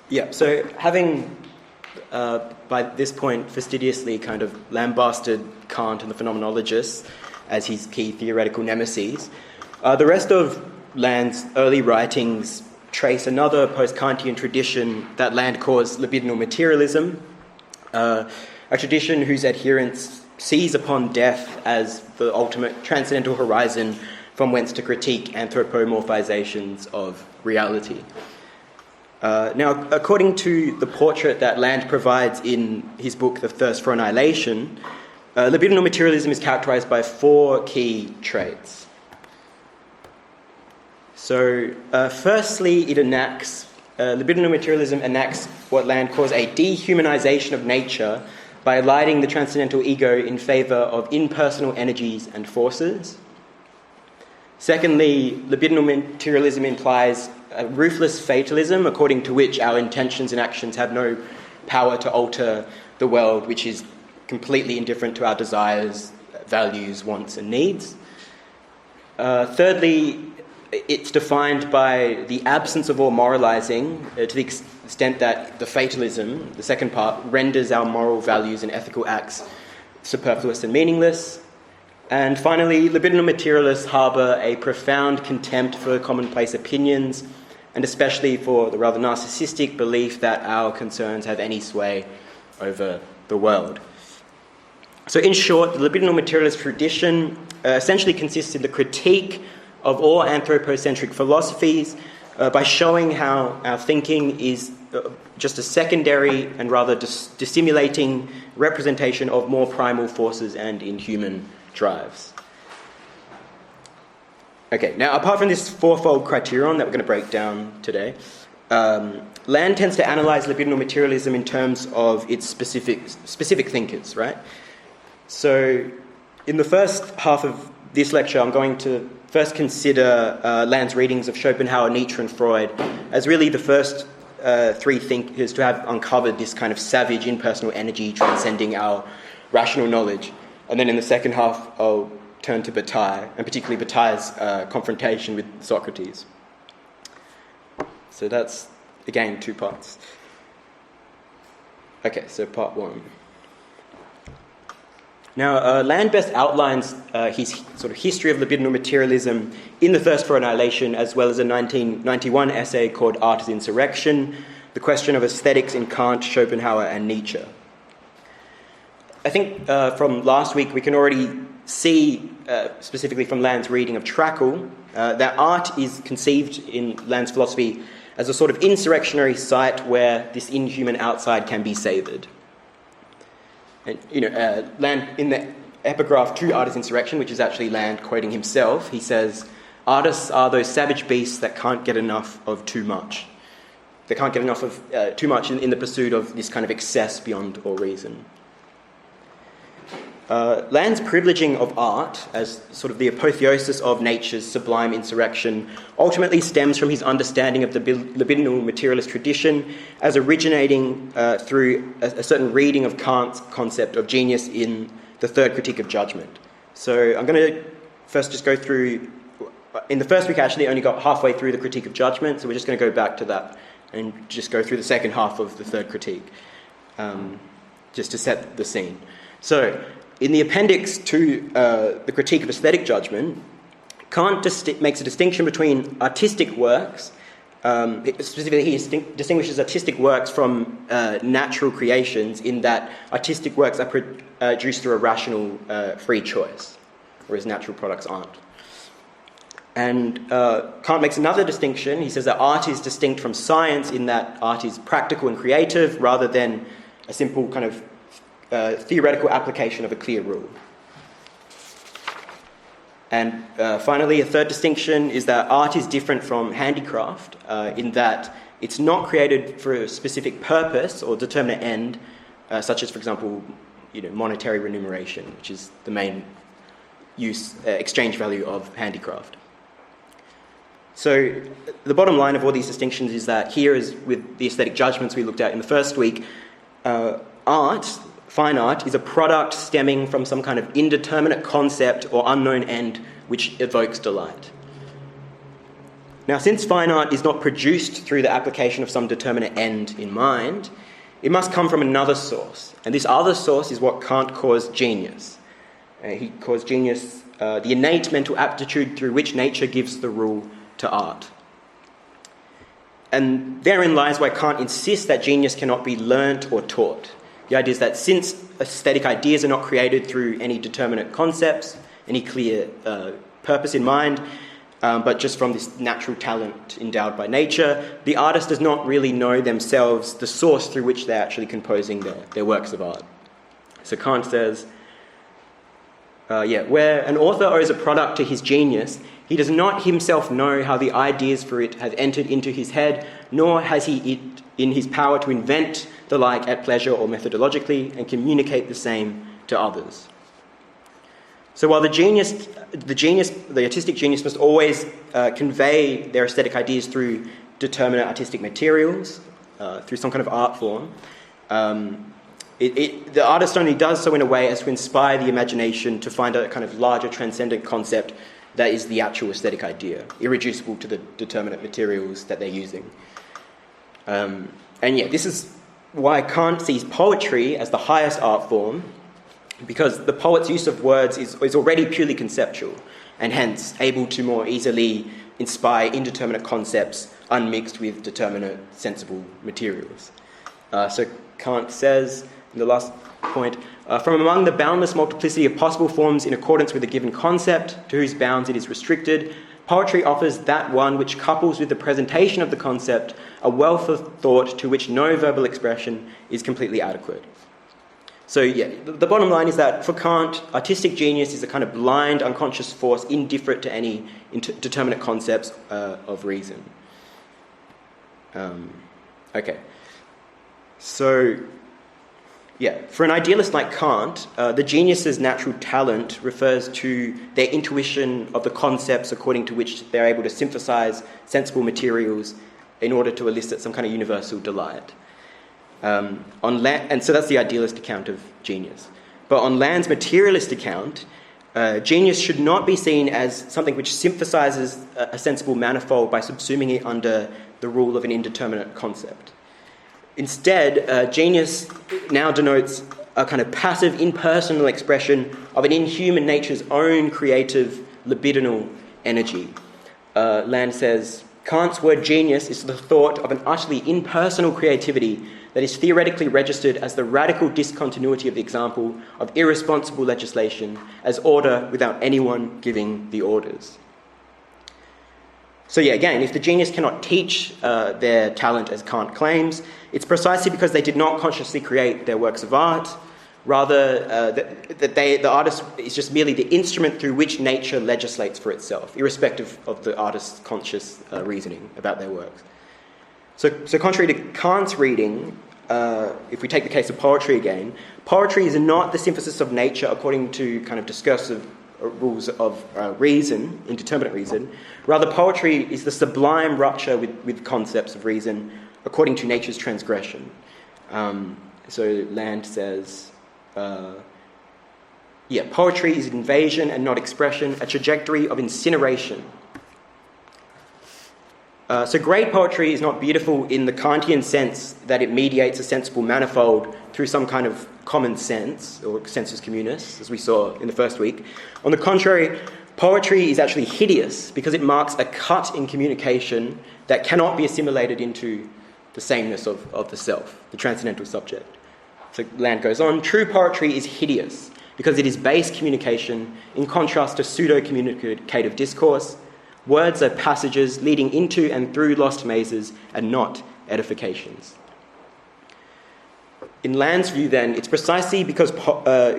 Yeah, so having, by this point, fastidiously kind of lambasted Kant and the phenomenologists as his key theoretical nemeses, the rest of Land's early writings trace another post-Kantian tradition that Land calls libidinal materialism, a tradition whose adherents seize upon death as the ultimate transcendental horizon from whence to critique anthropomorphizations of reality. Now, according to the portrait that Land provides in his book, The Thirst for Annihilation, libidinal materialism is characterized by four key traits. So, firstly, libidinal materialism enacts what Land calls a dehumanization of nature by eliding the transcendental ego in favour of impersonal energies and forces. Secondly, libidinal materialism implies a ruthless fatalism, according to which our intentions and actions have no power to alter the world, which is completely indifferent to our desires, values, wants, and needs. Thirdly, it's defined by the absence of all moralizing, to the extent that the fatalism, the second part, renders our moral values and ethical acts superfluous and meaningless. And finally, libidinal materialists harbour a profound contempt for commonplace opinions, and especially for the rather narcissistic belief that our concerns have any sway over the world. So in short, the libidinal materialist tradition essentially consists in the critique of all anthropocentric philosophies by showing how our thinking is just a secondary and rather dissimulating representation of more primal forces and inhuman drives. Okay, now apart from this fourfold criterion that we're going to break down today, Land tends to analyse libidinal materialism in terms of its specific thinkers, right? So in the first half of this lecture, I'm going to first consider Land's readings of Schopenhauer, Nietzsche and Freud as really the first three thinkers to have uncovered this kind of savage impersonal energy transcending our rational knowledge. And then in the second half, I'll turn to Bataille, and particularly Bataille's confrontation with Socrates. So that's, again, two parts. Okay, so part one. Now, Land best outlines his sort of history of libidinal materialism in The Thirst for Annihilation, as well as a 1991 essay called Art as Insurrection, The Question of Aesthetics in Kant, Schopenhauer and Nietzsche. I think from last week we can already see, specifically from Land's reading of Trackle, that art is conceived in Land's philosophy as a sort of insurrectionary site where this inhuman outside can be savoured. And, Land, in the epigraph to Art as Insurrection, which is actually Land quoting himself, he says, "Artists are those savage beasts that can't get enough of too much. They can't get enough of too much in the pursuit of this kind of excess beyond all reason." Land's privileging of art as sort of the apotheosis of nature's sublime insurrection ultimately stems from his understanding of the libidinal materialist tradition as originating through a certain reading of Kant's concept of genius in the Third Critique of Judgment. So I'm going to first just go through... In the first week, I actually only got halfway through the Critique of Judgment, so we're just going to go back to that and just go through the second half of the Third Critique, just to set the scene. So, in the appendix to the Critique of Aesthetic Judgment, Kant makes a distinction between artistic works, specifically he distinguishes artistic works from natural creations in that artistic works are produced through a rational free choice, whereas natural products aren't. And Kant makes another distinction. He says that art is distinct from science in that art is practical and creative rather than a simple kind of theoretical application of a clear rule. And finally, a third distinction is that art is different from handicraft in that it's not created for a specific purpose or determinate end, such as, for example, monetary remuneration, which is the main exchange value of handicraft. So the bottom line of all these distinctions is that here, as with the aesthetic judgments we looked at in the first week, fine art is a product stemming from some kind of indeterminate concept or unknown end which evokes delight. Now, since fine art is not produced through the application of some determinate end in mind, it must come from another source. And this other source is what Kant calls genius. He calls genius the innate mental aptitude through which nature gives the rule to art. And therein lies why Kant insists that genius cannot be learnt or taught. The idea is that since aesthetic ideas are not created through any determinate concepts, any clear purpose in mind, but just from this natural talent endowed by nature, the artist does not really know themselves the source through which they're actually composing their works of art. So Kant says, where an author owes a product to his genius, he does not himself know how the ideas for it have entered into his head, nor has he it in his power to invent the like at pleasure or methodologically and communicate the same to others. So while the artistic genius must always convey their aesthetic ideas through determinate artistic materials, through some kind of art form, the artist only does so in a way as to inspire the imagination to find a kind of larger transcendent concept that is the actual aesthetic idea, irreducible to the determinate materials that they're using. This is why Kant sees poetry as the highest art form, because the poet's use of words is already purely conceptual, and hence able to more easily inspire indeterminate concepts unmixed with determinate sensible materials. So Kant says, in the last point, from among the boundless multiplicity of possible forms in accordance with a given concept, to whose bounds it is restricted, poetry offers that one which couples with the presentation of the concept a wealth of thought to which no verbal expression is completely adequate. So the bottom line is that for Kant, artistic genius is a kind of blind, unconscious force indifferent to any determinate concepts of reason. For an idealist like Kant, the genius's natural talent refers to their intuition of the concepts according to which they're able to synthesize sensible materials in order to elicit some kind of universal delight. And so that's the idealist account of genius. But on Land's materialist account, genius should not be seen as something which synthesizes a sensible manifold by subsuming it under the rule of an indeterminate concept. Instead, genius now denotes a kind of passive, impersonal expression of an inhuman nature's own creative, libidinal energy. Land says, Kant's word genius is the thought of an utterly impersonal creativity that is theoretically registered as the radical discontinuity of the example of irresponsible legislation as order without anyone giving the orders. So again, if the genius cannot teach their talent as Kant claims, it's precisely because they did not consciously create their works of art. Rather, the artist is just merely the instrument through which nature legislates for itself, irrespective of the artist's conscious reasoning about their works. So contrary to Kant's reading, if we take the case of poetry again, poetry is not the synthesis of nature according to kind of discursive rules of reason, indeterminate reason. Rather, poetry is the sublime rupture with concepts of reason according to nature's transgression. So Land says, poetry is invasion and not expression, a trajectory of incineration. So great poetry is not beautiful in the Kantian sense that it mediates a sensible manifold through some kind of common sense, or sensus communis, as we saw in the first week. On the contrary, poetry is actually hideous because it marks a cut in communication that cannot be assimilated into the sameness of the self, the transcendental subject. So Land goes on, true poetry is hideous because it is base communication in contrast to pseudo-communicative discourse. Words are passages leading into and through lost mazes and not edifications. In Land's view, then, it's precisely because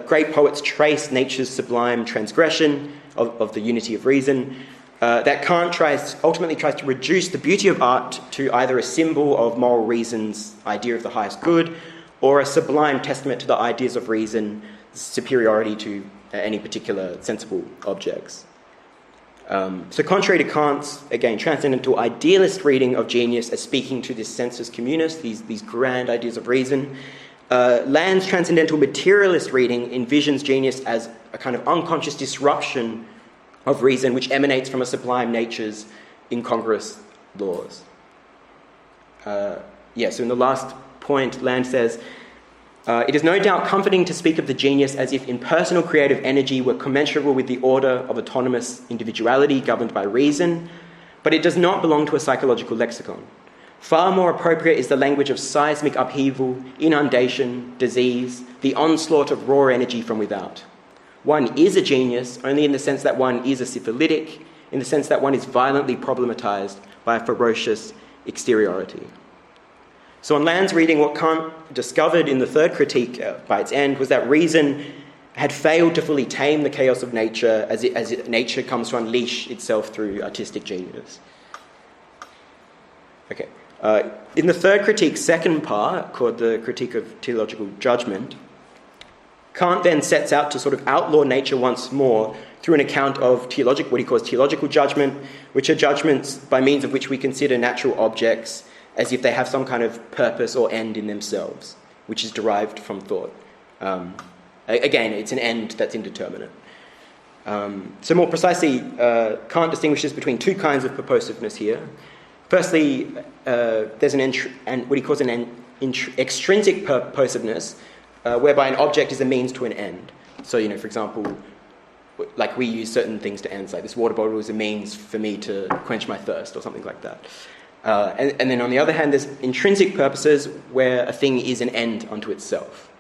great poets trace nature's sublime transgression of the unity of reason that Kant ultimately tries to reduce the beauty of art to either a symbol of moral reason's idea of the highest good or a sublime testament to the ideas of reason's superiority to any particular sensible objects. So contrary to Kant's, again, transcendental idealist reading of genius as speaking to this sensus communis, these grand ideas of reason, Land's transcendental materialist reading envisions genius as a kind of unconscious disruption of reason which emanates from a sublime nature's incongruous laws. So in the last point, Land says, it is no doubt comforting to speak of the genius as if impersonal creative energy were commensurable with the order of autonomous individuality governed by reason, but it does not belong to a psychological lexicon. Far more appropriate is the language of seismic upheaval, inundation, disease, the onslaught of raw energy from without. One is a genius only in the sense that one is a syphilitic, in the sense that one is violently problematized by a ferocious exteriority. So on Land's reading, what Kant discovered in the third critique by its end was that reason had failed to fully tame the chaos of nature as nature comes to unleash itself through artistic genius. Okay. In the third critique's second part, called the Critique of Teleological Judgment, Kant then sets out to sort of outlaw nature once more through an account of what he calls teleological judgment, which are judgments by means of which we consider natural objects as if they have some kind of purpose or end in themselves, which is derived from thought. Again, it's an end that's indeterminate. So more precisely, Kant distinguishes between two kinds of purposiveness here. Firstly, there's what he calls an extrinsic purposiveness, whereby an object is a means to an end. So, for example, like we use certain things to ends, like this water bottle is a means for me to quench my thirst or something like that. And then on the other hand, there's intrinsic purposes where a thing is an end unto itself.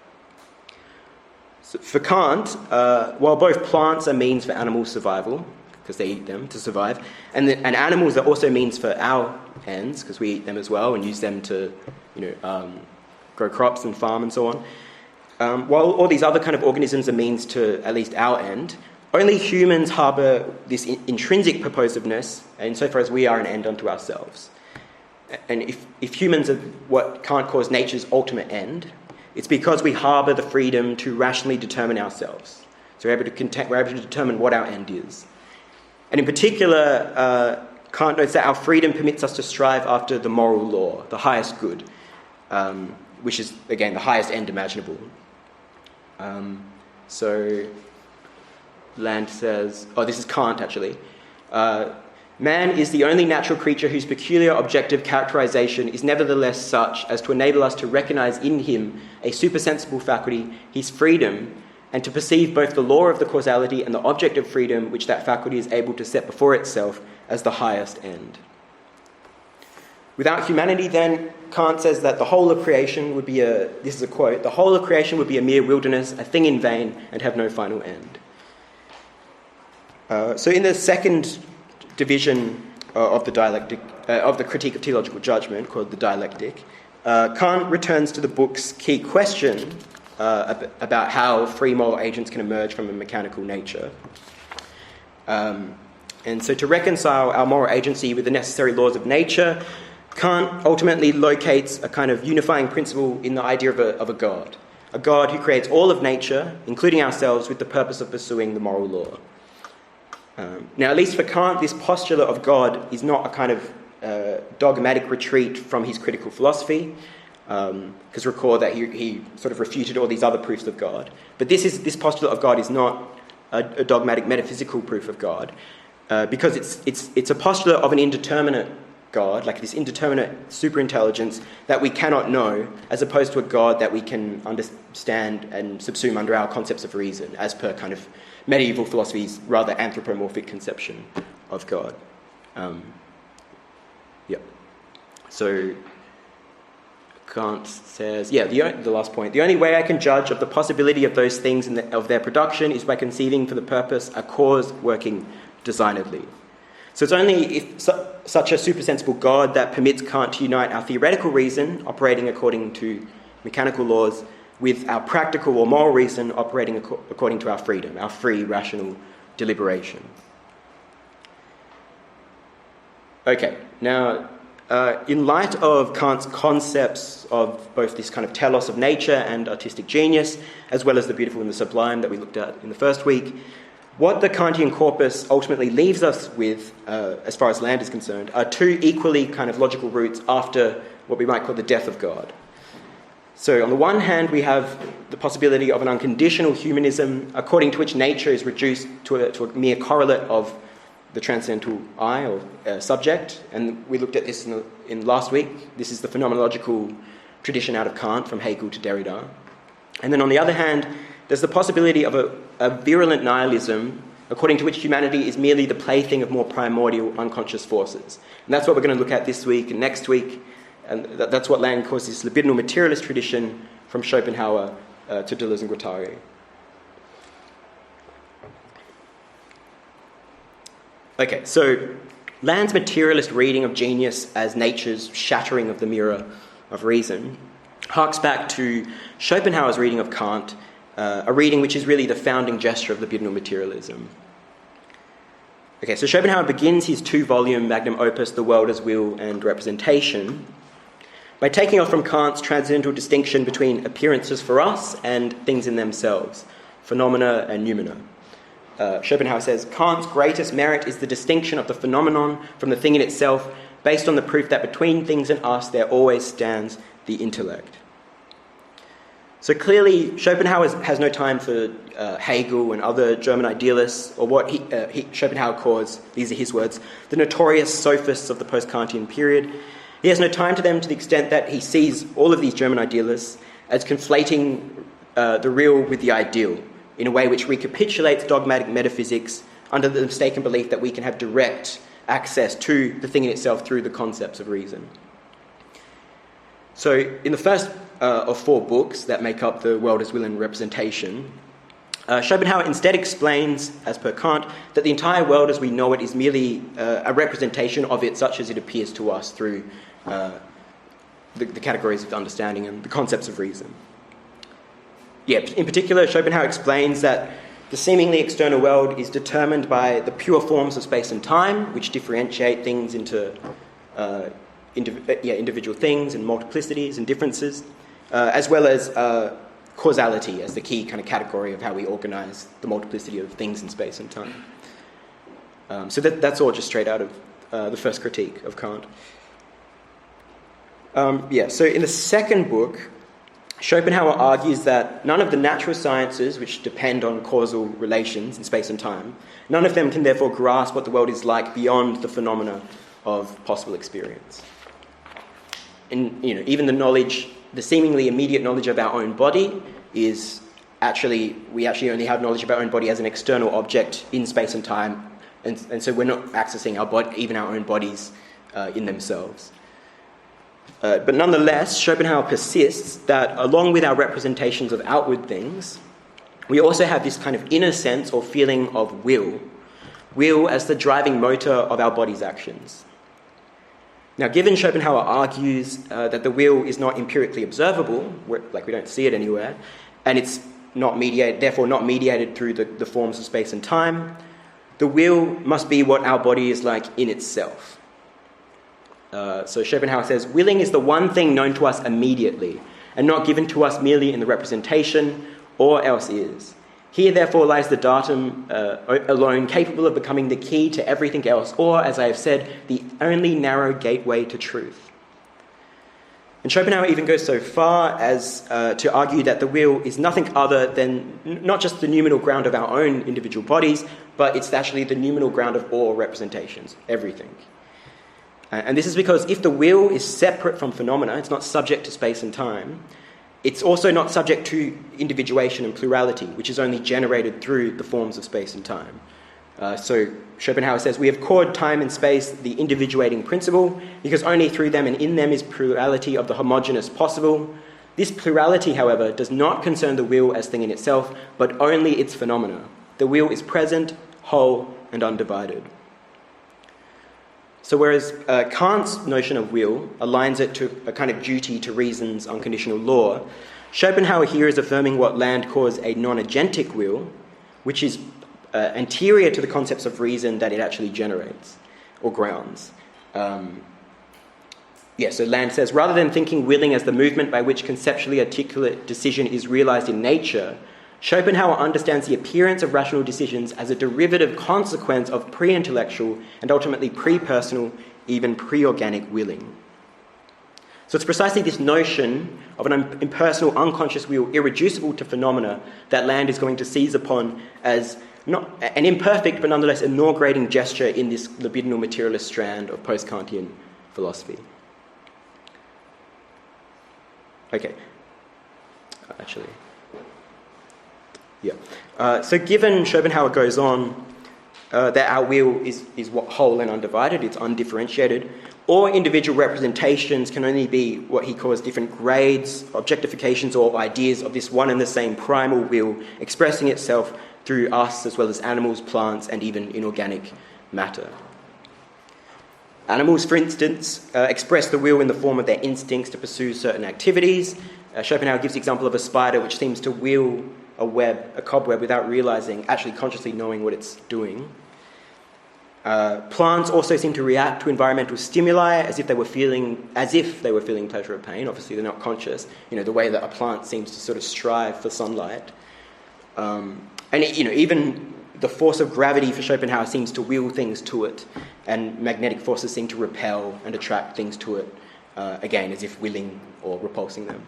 So for Kant, while both plants are means for animal survival, because they eat them to survive, and animals are also means for our ends, because we eat them as well and use them to, grow crops and farm and so on. While all these other kind of organisms are means to at least our end, only humans harbour this intrinsic purposiveness, insofar as we are an end unto ourselves. And if humans are what Kant calls nature's ultimate end, it's because we harbour the freedom to rationally determine ourselves. So we're able to determine what our end is. And in particular, Kant notes that our freedom permits us to strive after the moral law, the highest good, which is, again, the highest end imaginable. So Land says, this is Kant actually, man is the only natural creature whose peculiar objective characterization is nevertheless such as to enable us to recognize in him a supersensible faculty, his freedom, and to perceive both the law of the causality and the object of freedom which that faculty is able to set before itself as the highest end. Without humanity, then, Kant says that the whole of creation would be this is a quote, the whole of creation would be a mere wilderness, a thing in vain, and have no final end. So in the second division of the dialectic, of the Critique of Teleological Judgment, called the Dialectic, Kant returns to the book's key question about how free moral agents can emerge from a mechanical nature. And so to reconcile our moral agency with the necessary laws of nature, Kant ultimately locates a kind of unifying principle in the idea of a God who creates all of nature, including ourselves, with the purpose of pursuing the moral law. Now, at least for Kant, this postulate of God is not a kind of dogmatic retreat from his critical philosophy, because recall that he sort of refuted all these other proofs of God. But this postulate of God is not a dogmatic metaphysical proof of God, because it's a postulate of an indeterminate God, like this indeterminate superintelligence that we cannot know, as opposed to a God that we can understand and subsume under our concepts of reason, as per kind of medieval philosophy's rather anthropomorphic conception of God. So Kant says, the last point, the only way I can judge of the possibility of those things of their production is by conceiving for the purpose a cause working designedly. So it's only if such a supersensible God that permits Kant to unite our theoretical reason, operating according to mechanical laws, with our practical or moral reason, operating according to our freedom, our free, rational deliberation. Okay, now, in light of Kant's concepts of both this kind of telos of nature and artistic genius, as well as the beautiful and the sublime that we looked at in the first week, what the Kantian corpus ultimately leaves us with, as far as Land is concerned, are two equally kind of logical routes after what we might call the death of God. So on the one hand, we have the possibility of an unconditional humanism, according to which nature is reduced to a mere correlate of the transcendental I, or subject, and we looked at this in last week. This is the phenomenological tradition out of Kant, from Hegel to Derrida. And then on the other hand, there's the possibility of a virulent nihilism, according to which humanity is merely the plaything of more primordial unconscious forces. And that's what we're going to look at this week and next week, and that's what Land calls this libidinal materialist tradition from Schopenhauer to Deleuze and Guattari. Okay, so Land's materialist reading of genius as nature's shattering of the mirror of reason harks back to Schopenhauer's reading of Kant, a reading which is really the founding gesture of libidinal materialism. Okay, so Schopenhauer begins his 2-volume magnum opus, The World as Will and Representation, by taking off from Kant's transcendental distinction between appearances for us and things in themselves, phenomena and noumena. Schopenhauer says, Kant's greatest merit is the distinction of the phenomenon from the thing in itself, based on the proof that between things and us there always stands the intellect. So clearly, Schopenhauer has no time for Hegel and other German idealists, or what Schopenhauer calls, these are his words, the notorious sophists of the post-Kantian period. He has no time to them, to the extent that he sees all of these German idealists as conflating the real with the ideal, in a way which recapitulates dogmatic metaphysics under the mistaken belief that we can have direct access to the thing in itself through the concepts of reason. So in the first of 4 books that make up The World as Will and Representation, Schopenhauer instead explains, as per Kant, that the entire world as we know it is merely a representation of it such as it appears to us through the categories of understanding and the concepts of reason. In particular, Schopenhauer explains that the seemingly external world is determined by the pure forms of space and time, which differentiate things into individual things and multiplicities and differences, as well as causality as the key kind of category of how we organise the multiplicity of things in space and time. So that's all just straight out of the first critique of Kant. So in the second book, Schopenhauer argues that none of the natural sciences, which depend on causal relations in space and time, none of them can therefore grasp what the world is like beyond the phenomena of possible experience. And even the seemingly immediate knowledge of our own body is we actually only have knowledge of our own body as an external object in space and time, and so we're not accessing even our own bodies in themselves. But nonetheless, Schopenhauer persists that along with our representations of outward things, we also have this kind of inner sense or feeling of will as the driving motor of our body's actions. Now, given Schopenhauer argues that the will is not empirically observable, we don't see it anywhere, and it's therefore not mediated through the forms of space and time, the will must be what our body is like in itself. So Schopenhauer says, willing is the one thing known to us immediately, and not given to us merely in the representation, or else is. Here, therefore, lies the datum alone capable of becoming the key to everything else, or, as I have said, the only narrow gateway to truth. And Schopenhauer even goes so far as to argue that the will is nothing other than not just the noumenal ground of our own individual bodies, but it's actually the noumenal ground of all representations, everything. And this is because if the will is separate from phenomena, it's not subject to space and time, it's also not subject to individuation and plurality, which is only generated through the forms of space and time. So Schopenhauer says, we have called time and space the individuating principle, because only through them and in them is plurality of the homogeneous possible. This plurality, however, does not concern the will as thing in itself, but only its phenomena. The will is present, whole, and undivided. So whereas Kant's notion of will aligns it to a kind of duty to reason's unconditional law, Schopenhauer here is affirming what Land calls a non-agentic will, which is anterior to the concepts of reason that it actually generates or grounds. So Land says, rather than thinking willing as the movement by which conceptually articulate decision is realised in nature, Schopenhauer understands the appearance of rational decisions as a derivative consequence of pre-intellectual and ultimately pre-personal, even pre-organic willing. So it's precisely this notion of an impersonal, unconscious will irreducible to phenomena that Land is going to seize upon as not an imperfect but nonetheless inaugurating gesture in this libidinal materialist strand of post-Kantian philosophy. Okay. Actually, yeah. So given Schopenhauer goes on that our will is whole and undivided, it's undifferentiated, all individual representations can only be what he calls different grades, objectifications or ideas of this one and the same primal will expressing itself through us as well as animals, plants and even inorganic matter. Animals, for instance, express the will in the form of their instincts to pursue certain activities. Schopenhauer gives the example of a spider which seems to will a cobweb without realizing, actually consciously knowing what it's doing. Plants also seem to react to environmental stimuli as if they were feeling pleasure or pain. Obviously, they're not conscious. The way that a plant seems to sort of strive for sunlight, even the force of gravity for Schopenhauer seems to will things to it, and magnetic forces seem to repel and attract things to it, again, as if willing or repulsing them.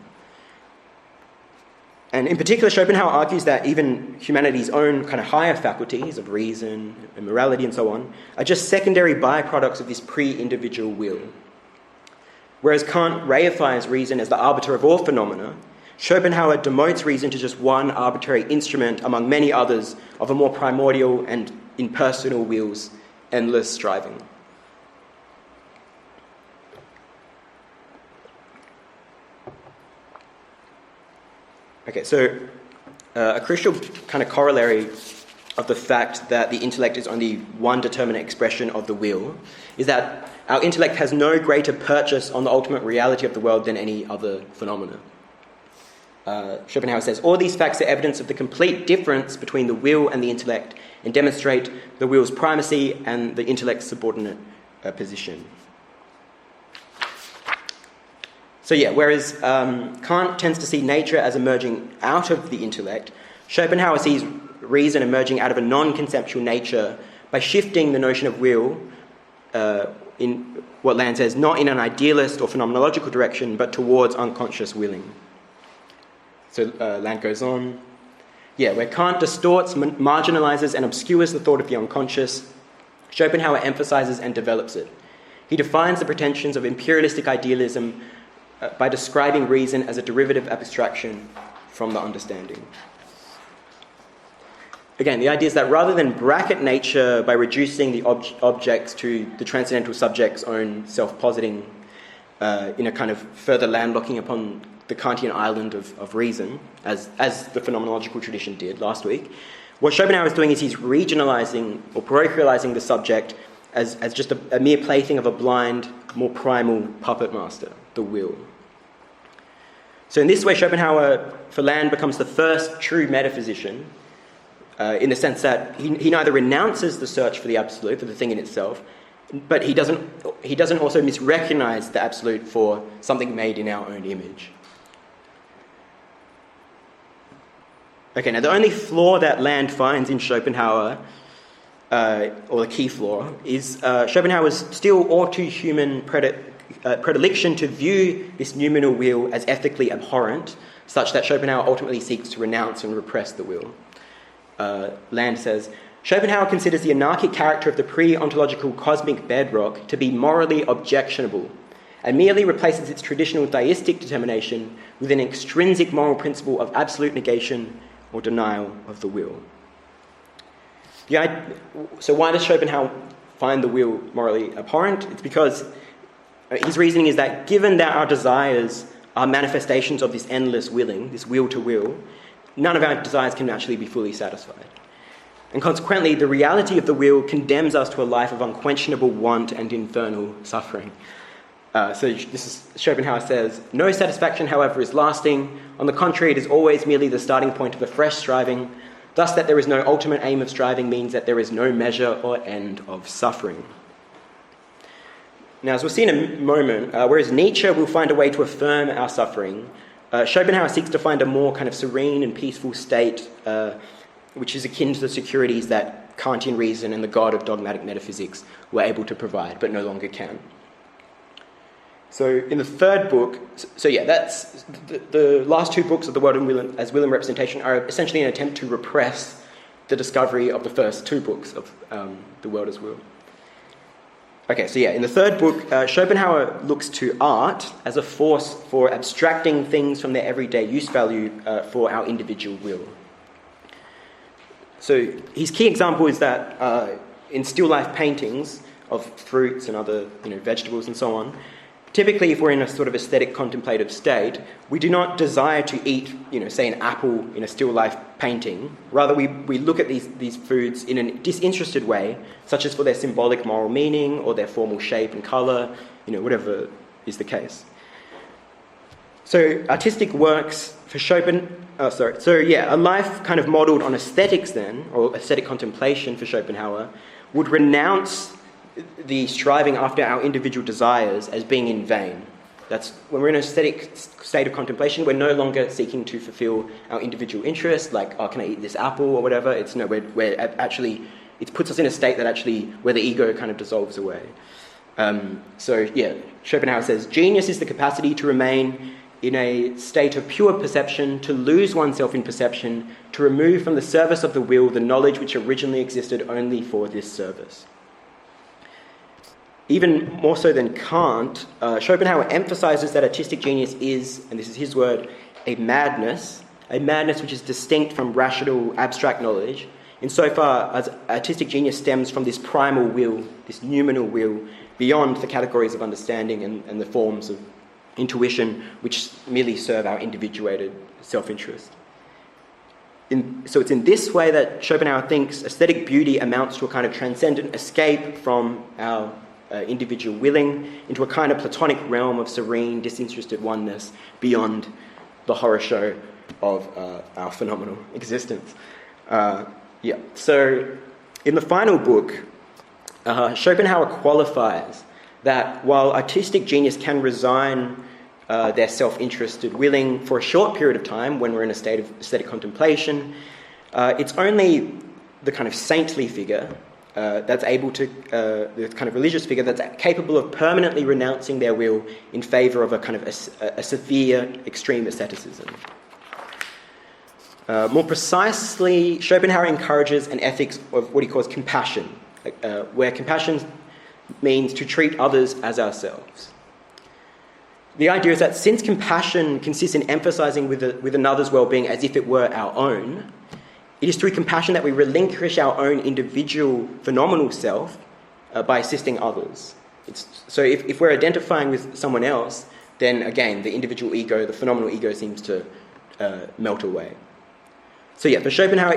And in particular, Schopenhauer argues that even humanity's own kind of higher faculties of reason and morality and so on are just secondary byproducts of this pre-individual will. Whereas Kant reifies reason as the arbiter of all phenomena, Schopenhauer demotes reason to just one arbitrary instrument among many others of a more primordial and impersonal will's endless striving. Okay, so a crucial kind of corollary of the fact that the intellect is only one determinate expression of the will is that our intellect has no greater purchase on the ultimate reality of the world than any other phenomena. Schopenhauer says, all these facts are evidence of the complete difference between the will and the intellect and demonstrate the will's primacy and the intellect's subordinate position. So whereas Kant tends to see nature as emerging out of the intellect, Schopenhauer sees reason emerging out of a non-conceptual nature by shifting the notion of will in what Land says, not in an idealist or phenomenological direction, but towards unconscious willing. So Land goes on, where Kant distorts, marginalizes and obscures the thought of the unconscious, Schopenhauer emphasizes and develops it. He defines the pretensions of imperialistic idealism by describing reason as a derivative abstraction from the understanding. Again, the idea is that rather than bracket nature by reducing the objects to the transcendental subject's own self-positing in a kind of further landlocking upon the Kantian island of reason, as the phenomenological tradition did last week, what Schopenhauer is doing is he's regionalizing or parochializing the subject as just a mere plaything of a blind, more primal puppet master, the will. So in this way, Schopenhauer, for Land, becomes the first true metaphysician, in the sense that he neither renounces the search for the absolute, for the thing in itself, but he doesn't also misrecognize the absolute for something made in our own image. Okay, now the only flaw that Land finds in Schopenhauer, or the key flaw, is Schopenhauer's still all too human predilection to view this noumenal will as ethically abhorrent, such that Schopenhauer ultimately seeks to renounce and repress the will. Land says, Schopenhauer considers the anarchic character of the pre-ontological cosmic bedrock to be morally objectionable, and merely replaces its traditional theistic determination with an extrinsic moral principle of absolute negation or denial of the will. So why does Schopenhauer find the will morally abhorrent? It's because his reasoning is that given that our desires are manifestations of this endless willing, this will to will, none of our desires can actually be fully satisfied. And consequently, the reality of the will condemns us to a life of unquenchable want and infernal suffering. So this is, Schopenhauer says, no satisfaction, however, is lasting. On the contrary, it is always merely the starting point of a fresh striving. Thus, that there is no ultimate aim of striving means that there is no measure or end of suffering. Now, as we'll see in a moment, whereas Nietzsche will find a way to affirm our suffering, Schopenhauer seeks to find a more kind of serene and peaceful state, which is akin to the securities that Kantian reason and the God of dogmatic metaphysics were able to provide, but no longer can. So in the third book, that's the last two books of The World as Will and Representation are essentially an attempt to repress the discovery of the first two books of The World as Will. Okay, so in the third book, Schopenhauer looks to art as a force for abstracting things from their everyday use value for our individual will. So his key example is that in still life paintings of fruits and other vegetables and so on, typically if we're in a sort of aesthetic contemplative state, we do not desire to eat, say an apple in a still life painting. Rather, we look at these foods in a disinterested way, such as for their symbolic moral meaning or their formal shape and colour, whatever is the case. So artistic works for a life kind of modelled on aesthetics then, or aesthetic contemplation for Schopenhauer, would renounce the striving after our individual desires as being in vain. That's when we're in an aesthetic state of contemplation, we're no longer seeking to fulfill our individual interests, like, can I eat this apple or whatever? It's we're actually, it puts us in a state that actually, where the ego kind of dissolves away. Schopenhauer says, genius is the capacity to remain in a state of pure perception, to lose oneself in perception, to remove from the service of the will the knowledge which originally existed only for this service. Even more so than Kant, Schopenhauer emphasizes that artistic genius is, and this is his word, a madness which is distinct from rational, abstract knowledge, insofar as artistic genius stems from this primal will, this noumenal will, beyond the categories of understanding and the forms of intuition which merely serve our individuated self-interest. So it's in this way that Schopenhauer thinks aesthetic beauty amounts to a kind of transcendent escape from our individual willing into a kind of platonic realm of serene, disinterested oneness beyond the horror show of our phenomenal existence. So in the final book, Schopenhauer qualifies that while artistic genius can resign their self-interested willing for a short period of time when we're in a state of aesthetic contemplation, it's only the kind of saintly figure that's able to, the kind of religious figure that's capable of permanently renouncing their will in favour of a kind of a severe, extreme asceticism. More precisely, Schopenhauer encourages an ethics of what he calls compassion, where compassion means to treat others as ourselves. The idea is that since compassion consists in emphasising with another's well-being as if it were our own, it is through compassion that we relinquish our own individual phenomenal self by assisting others. So if we're identifying with someone else, then again, the individual ego, the phenomenal ego seems to melt away. So for Schopenhauer,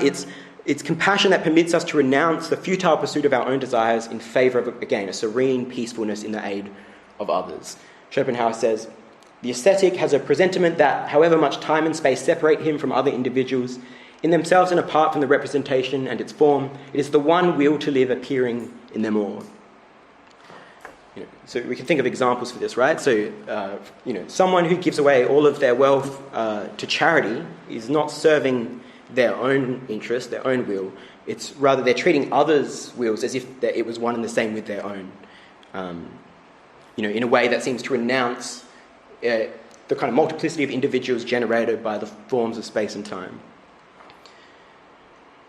it's compassion that permits us to renounce the futile pursuit of our own desires in favour of, again, a serene peacefulness in the aid of others. Schopenhauer says, the ascetic has a presentiment that, however much time and space separate him from other individuals, in themselves and apart from the representation and its form, it is the one will to live appearing in them all. So we can think of examples for this, right? So, someone who gives away all of their wealth to charity is not serving their own interest, their own will. It's rather they're treating others' wills as if it was one and the same with their own. In a way that seems to renounce the kind of multiplicity of individuals generated by the forms of space and time.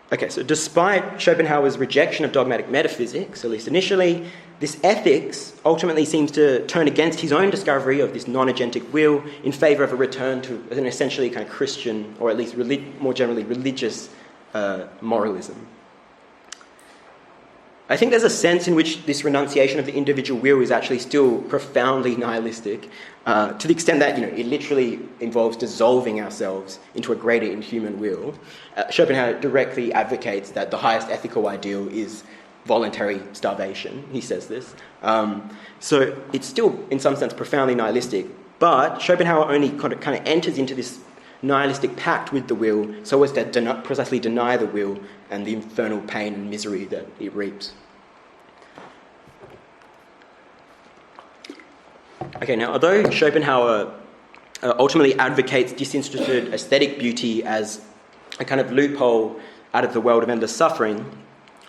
Okay, so despite Schopenhauer's rejection of dogmatic metaphysics, at least initially, this ethics ultimately seems to turn against his own discovery of this non-agentic will in favour of a return to an essentially kind of Christian, or at least more generally religious moralism. I think there's a sense in which this renunciation of the individual will is actually still profoundly nihilistic, to the extent that it literally involves dissolving ourselves into a greater inhuman will. Schopenhauer directly advocates that the highest ethical ideal is voluntary starvation. He says this. So it's still, in some sense, profoundly nihilistic, but Schopenhauer only kind of enters into this nihilistic pact with the will so as to precisely deny the will and the infernal pain and misery that it reaps. Okay, now, although Schopenhauer ultimately advocates disinterested aesthetic beauty as a kind of loophole out of the world of endless suffering,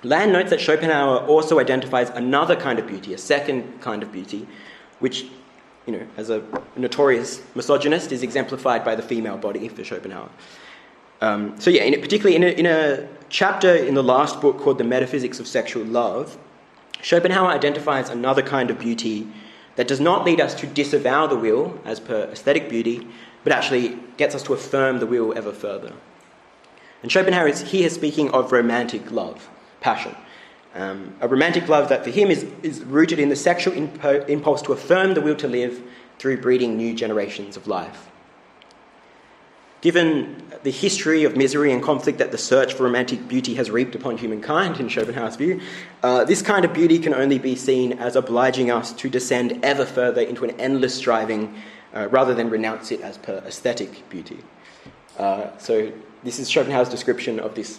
Land notes that Schopenhauer also identifies another kind of beauty, a second kind of beauty, which, as a notorious misogynist, is exemplified by the female body for Schopenhauer. Particularly in a chapter in the last book called The Metaphysics of Sexual Love, Schopenhauer identifies another kind of beauty that does not lead us to disavow the will, as per aesthetic beauty, but actually gets us to affirm the will ever further. And Schopenhauer is here speaking of romantic love, passion. A romantic love that for him is rooted in the sexual impulse to affirm the will to live through breeding new generations of life. Given the history of misery and conflict that the search for romantic beauty has reaped upon humankind, in Schopenhauer's view, this kind of beauty can only be seen as obliging us to descend ever further into an endless striving rather than renounce it as per aesthetic beauty. So this is Schopenhauer's description of this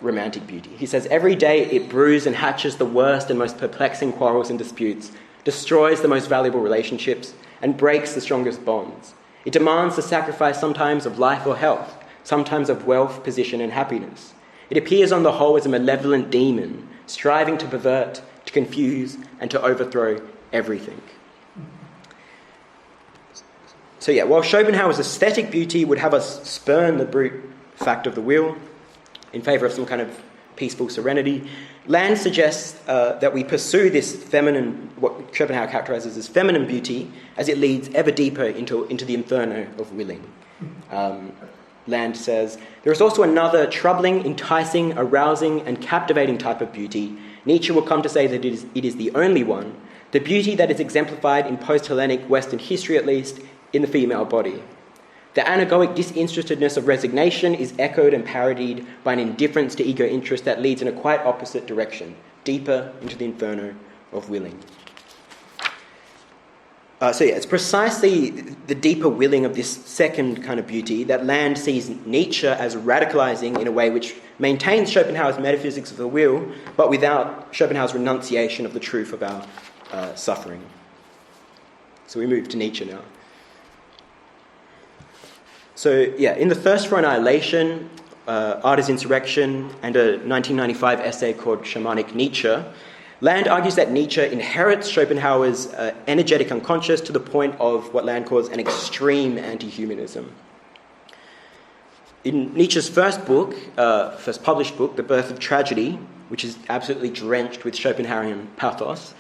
romantic beauty. He says, every day it brews and hatches the worst and most perplexing quarrels and disputes, destroys the most valuable relationships, and breaks the strongest bonds. It demands the sacrifice sometimes of life or health, sometimes of wealth, position, and happiness. It appears on the whole as a malevolent demon, striving to pervert, to confuse, and to overthrow everything. So while Schopenhauer's aesthetic beauty would have us spurn the brute fact of the will in favour of some kind of peaceful serenity, Land suggests that we pursue this feminine, what Schopenhauer characterises as feminine beauty, as it leads ever deeper into the inferno of willing. Land says, there is also another troubling, enticing, arousing, and captivating type of beauty. Nietzsche will come to say that it is the only one, the beauty that is exemplified in post-Hellenic Western history, at least, in the female body. The anagogic disinterestedness of resignation is echoed and parodied by an indifference to ego interest that leads in a quite opposite direction, deeper into the inferno of willing. It's precisely the deeper willing of this second kind of beauty that Land sees Nietzsche as radicalizing in a way which maintains Schopenhauer's metaphysics of the will, but without Schopenhauer's renunciation of the truth of our suffering. So we move to Nietzsche now. In The Thirst for Annihilation, Art is Insurrection, and a 1995 essay called Shamanic Nietzsche, Land argues that Nietzsche inherits Schopenhauer's energetic unconscious to the point of what Land calls an extreme anti-humanism. In Nietzsche's first published book, The Birth of Tragedy, which is absolutely drenched with Schopenhauerian pathos,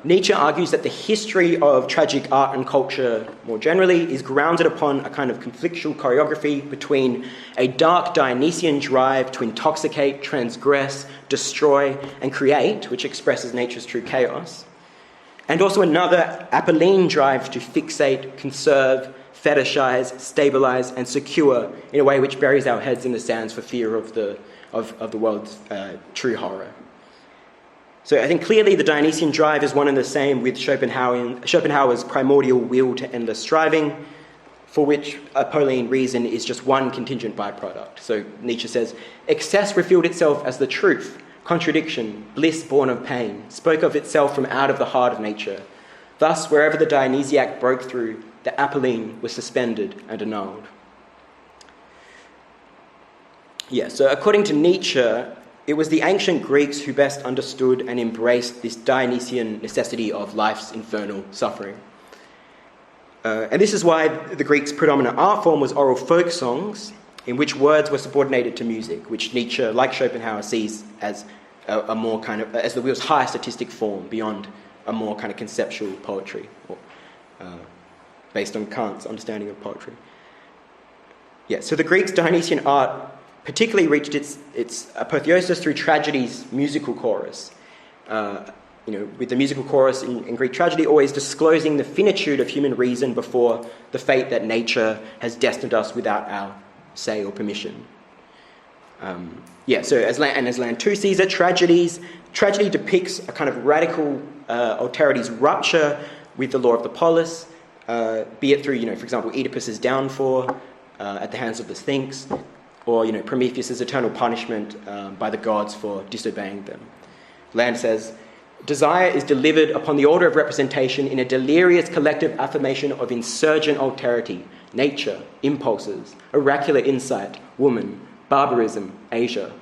Nietzsche argues that the history of tragic art and culture more generally is grounded upon a kind of conflictual choreography between a dark Dionysian drive to intoxicate, transgress, destroy, and create, which expresses nature's true chaos, and also another Apolline drive to fixate, conserve, fetishize, stabilize, and secure in a way which buries our heads in the sands for fear of the world's true horror. So I think clearly the Dionysian drive is one and the same with Schopenhauer's primordial will to endless striving, for which Apolline reason is just one contingent byproduct. So Nietzsche says, excess revealed itself as the truth, contradiction, bliss born of pain, spoke of itself from out of the heart of nature. Thus, wherever the Dionysiac broke through, the Apolline was suspended and annulled. So according to Nietzsche, it was the ancient Greeks who best understood and embraced this Dionysian necessity of life's infernal suffering. And this is why the Greeks' predominant art form was oral folk songs, in which words were subordinated to music, which Nietzsche, like Schopenhauer, sees as a more kind of, as the will's highest artistic form beyond a more kind of conceptual poetry, or, based on Kant's understanding of poetry. So the Greeks' Dionysian art particularly reached its apotheosis through tragedy's musical chorus. With the musical chorus in Greek tragedy always disclosing the finitude of human reason before the fate that nature has destined us without our say or permission. So as Land 2 sees it, tragedy depicts a kind of radical alterity's rupture with the law of the polis, be it through, for example, Oedipus's downfall at the hands of the Sphinx, or Prometheus's eternal punishment by the gods for disobeying them. Land says, desire is delivered upon the order of representation in a delirious collective affirmation of insurgent alterity, nature, impulses, oracular insight, woman, barbarism, Asia.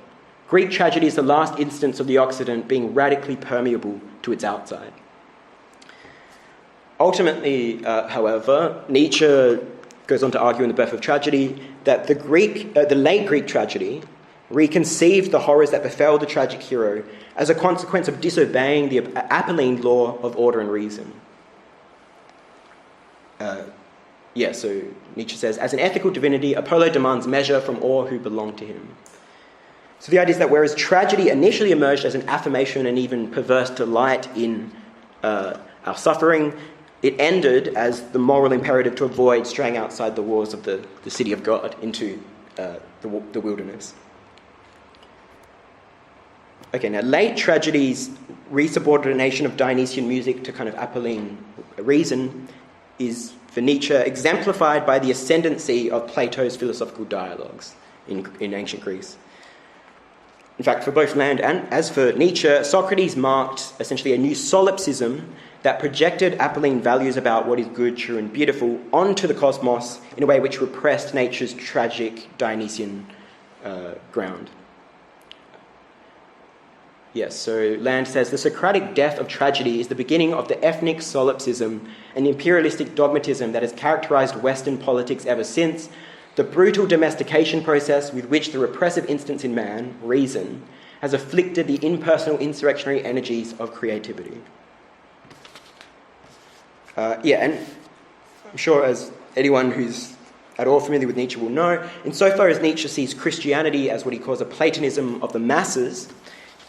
Greek tragedy is the last instance of the Occident being radically permeable to its outside. Ultimately, however, Nietzsche goes on to argue in The Birth of Tragedy that the late Greek tragedy reconceived the horrors that befell the tragic hero as a consequence of disobeying the Apolline law of order and reason. So Nietzsche says, as an ethical divinity, Apollo demands measure from all who belong to him. So the idea is that whereas tragedy initially emerged as an affirmation and even perverse delight in our suffering, it ended as the moral imperative to avoid straying outside the walls of the city of God into the wilderness. Okay, now late tragedy's resubordination of Dionysian music to kind of Apolline reason is, for Nietzsche, exemplified by the ascendancy of Plato's philosophical dialogues in ancient Greece. In fact, for both Land and as for Nietzsche, Socrates marked essentially a new solipsism that projected Apolline values about what is good, true, and beautiful onto the cosmos in a way which repressed nature's tragic Dionysian ground. Yes, so Land says, the Socratic death of tragedy is the beginning of the ethnic solipsism and imperialistic dogmatism that has characterized Western politics ever since, the brutal domestication process with which the repressive instance in man, reason, has afflicted the impersonal insurrectionary energies of creativity. And I'm sure as anyone who's at all familiar with Nietzsche will know, insofar as Nietzsche sees Christianity as what he calls a Platonism of the masses,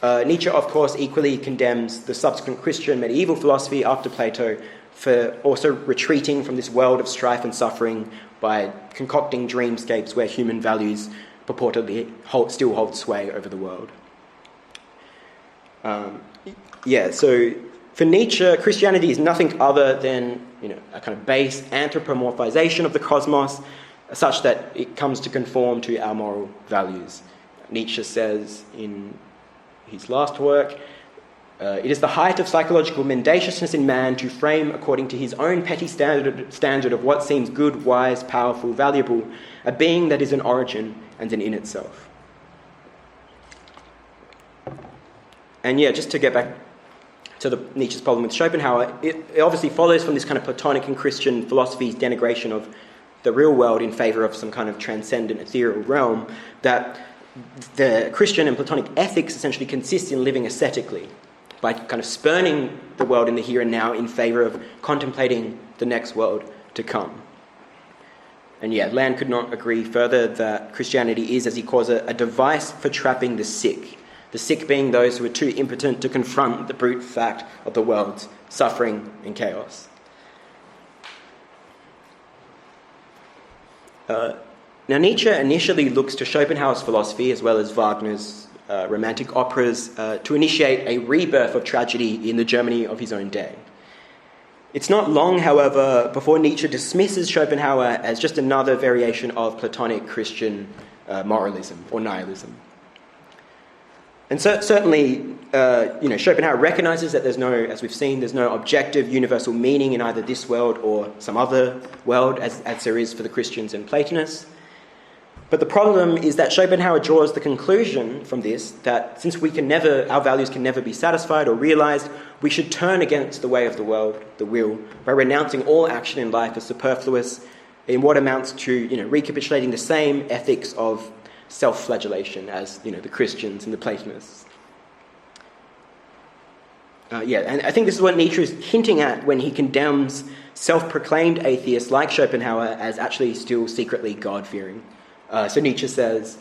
Nietzsche, of course, equally condemns the subsequent Christian medieval philosophy after Plato for also retreating from this world of strife and suffering by concocting dreamscapes where human values purportedly still hold sway over the world. So for Nietzsche, Christianity is nothing other than a kind of base anthropomorphization of the cosmos, such that it comes to conform to our moral values. Nietzsche says in his last work, it is the height of psychological mendaciousness in man to frame, according to his own petty standard of what seems good, wise, powerful, valuable, a being that is an origin and an in itself. And just to get back to Nietzsche's problem with Schopenhauer, it obviously follows from this kind of Platonic and Christian philosophy's denigration of the real world in favour of some kind of transcendent ethereal realm, that the Christian and Platonic ethics essentially consists in living ascetically, by kind of spurning the world in the here and now in favour of contemplating the next world to come. And Land could not agree further that Christianity is, as he calls it, a device for trapping the sick being those who are too impotent to confront the brute fact of the world's suffering and chaos. Now, Nietzsche initially looks to Schopenhauer's philosophy, as well as Wagner's romantic operas, to initiate a rebirth of tragedy in the Germany of his own day. It's not long, however, before Nietzsche dismisses Schopenhauer as just another variation of Platonic Christian moralism or nihilism. And certainly, Schopenhauer recognises that as we've seen, there's no objective universal meaning in either this world or some other world, as there is for the Christians and Platonists. But the problem is that Schopenhauer draws the conclusion from this that since our values can never be satisfied or realised, we should turn against the way of the world, the will, by renouncing all action in life as superfluous in what amounts to recapitulating the same ethics of self-flagellation as the Christians and the Platonists. And I think this is what Nietzsche is hinting at when he condemns self-proclaimed atheists like Schopenhauer as actually still secretly God-fearing. So Nietzsche says,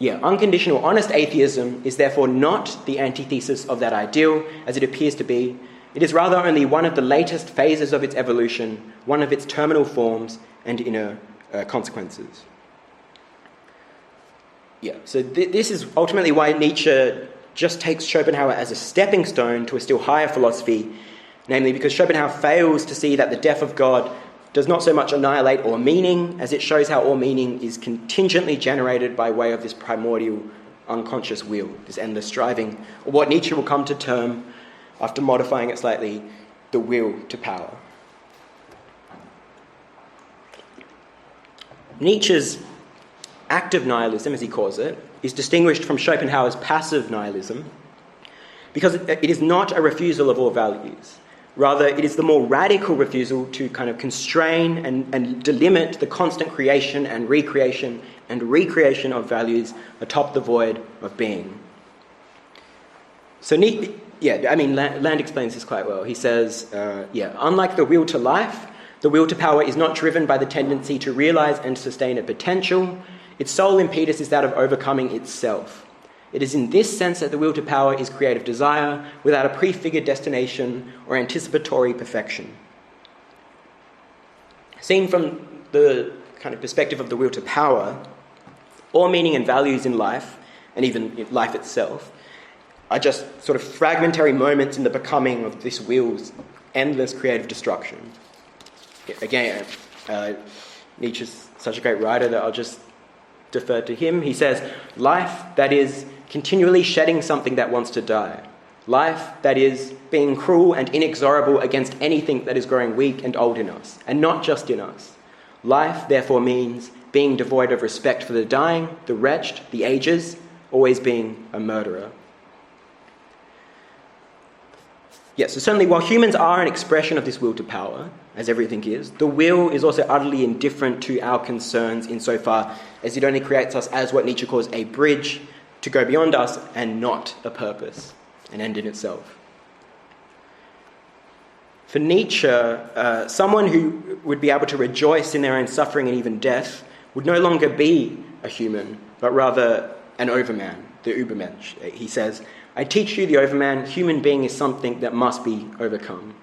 unconditional honest atheism is therefore not the antithesis of that ideal as it appears to be. It is rather only one of the latest phases of its evolution, one of its terminal forms and inner consequences. So this is ultimately why Nietzsche just takes Schopenhauer as a stepping stone to a still higher philosophy, namely because Schopenhauer fails to see that the death of God does not so much annihilate all meaning as it shows how all meaning is contingently generated by way of this primordial unconscious will, this endless striving, or what Nietzsche will come to term, after modifying it slightly, the will to power. Nietzsche's active nihilism, as he calls it, is distinguished from Schopenhauer's passive nihilism because it is not a refusal of all values. Rather, it is the more radical refusal to kind of constrain and delimit the constant creation and recreation of values atop the void of being. So, Land explains this quite well. He says, unlike the will to life, the will to power is not driven by the tendency to realise and sustain a potential. Its sole impetus is that of overcoming itself. It is in this sense that the will to power is creative desire without a prefigured destination or anticipatory perfection. Seen from the kind of perspective of the will to power, all meaning and values in life, and even in life itself, are just sort of fragmentary moments in the becoming of this will's endless creative destruction. Again, Nietzsche's such a great writer that I'll just defer to him. He says, life, that is, continually shedding something that wants to die. Life, that is, being cruel and inexorable against anything that is growing weak and old in us, and not just in us. Life, therefore, means being devoid of respect for the dying, the wretched, the ages, always being a murderer. Yes, so certainly while humans are an expression of this will to power, as everything is, the will is also utterly indifferent to our concerns insofar as it only creates us as what Nietzsche calls a bridge to go beyond us and not a purpose, an end in itself. For Nietzsche, someone who would be able to rejoice in their own suffering and even death would no longer be a human, but rather an overman, the Übermensch. He says, I teach you, the overman, human being is something that must be overcome.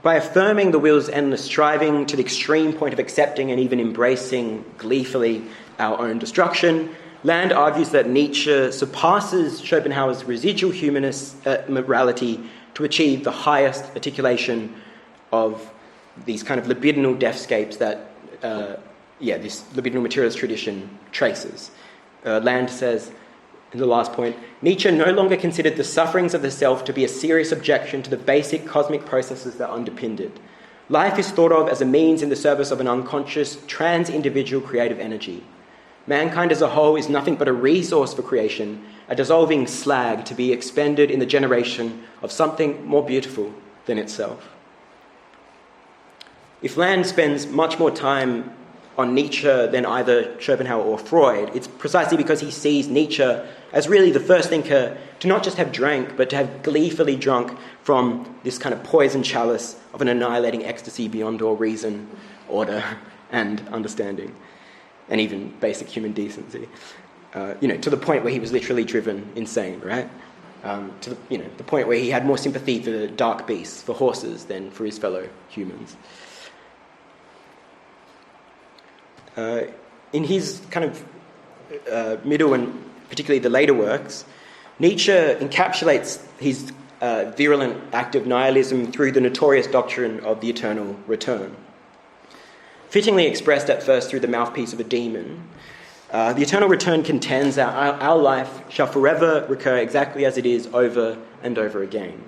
By affirming the will's endless striving to the extreme point of accepting and even embracing gleefully our own destruction, Land argues that Nietzsche surpasses Schopenhauer's residual humanist morality to achieve the highest articulation of these kind of libidinal deathscapes that this libidinal materialist tradition traces. Land says, in the last point, Nietzsche no longer considered the sufferings of the self to be a serious objection to the basic cosmic processes that underpinned it. Life is thought of as a means in the service of an unconscious, trans-individual creative energy. Mankind as a whole is nothing but a resource for creation, a dissolving slag to be expended in the generation of something more beautiful than itself. If Land spends much more time on Nietzsche than either Schopenhauer or Freud, it's precisely because he sees Nietzsche as really the first thinker to not just have drank, but to have gleefully drunk from this kind of poison chalice of an annihilating ecstasy beyond all reason, order, and understanding, and even basic human decency. To the point where he was literally driven insane, right? To the point where he had more sympathy for the dark beasts, for horses, than for his fellow humans. In his kind of middle and particularly the later works, Nietzsche encapsulates his virulent act of nihilism through the notorious doctrine of the eternal return. Fittingly expressed at first through the mouthpiece of a demon, the eternal return contends that our life shall forever recur exactly as it is over and over again.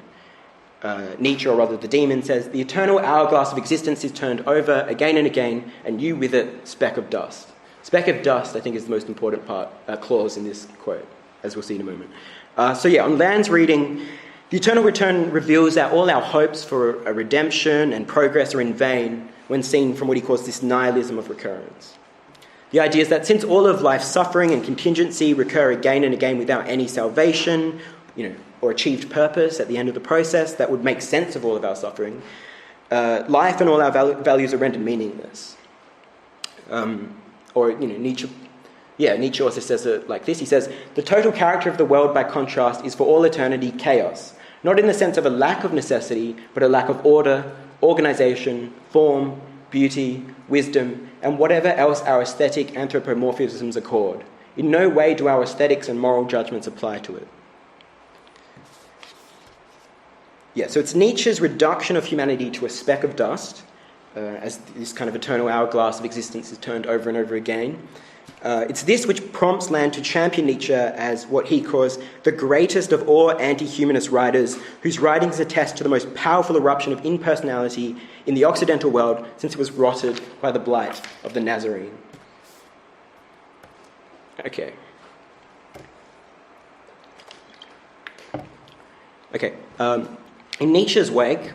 Nietzsche, or rather the demon, says, the eternal hourglass of existence is turned over again and again, and you with it, speck of dust. Speck of dust, I think, is the most important clause in this quote, as we'll see in a moment. On Land's reading, the eternal return reveals that all our hopes for a redemption and progress are in vain when seen from what he calls this nihilism of recurrence. The idea is that since all of life's suffering and contingency recur again and again without any salvation, or achieved purpose at the end of the process that would make sense of all of our suffering, life and all our values are rendered meaningless. Nietzsche also says it like this. He says, the total character of the world, by contrast, is for all eternity chaos, not in the sense of a lack of necessity, but a lack of order, organisation, form, beauty, wisdom, and whatever else our aesthetic anthropomorphisms accord. In no way do our aesthetics and moral judgments apply to it. So it's Nietzsche's reduction of humanity to a speck of dust, as this kind of eternal hourglass of existence is turned over and over again. It's this which prompts Land to champion Nietzsche as what he calls the greatest of all anti-humanist writers, whose writings attest to the most powerful eruption of impersonality in the Occidental world since it was rotted by the blight of the Nazarene. Okay. In Nietzsche's wake,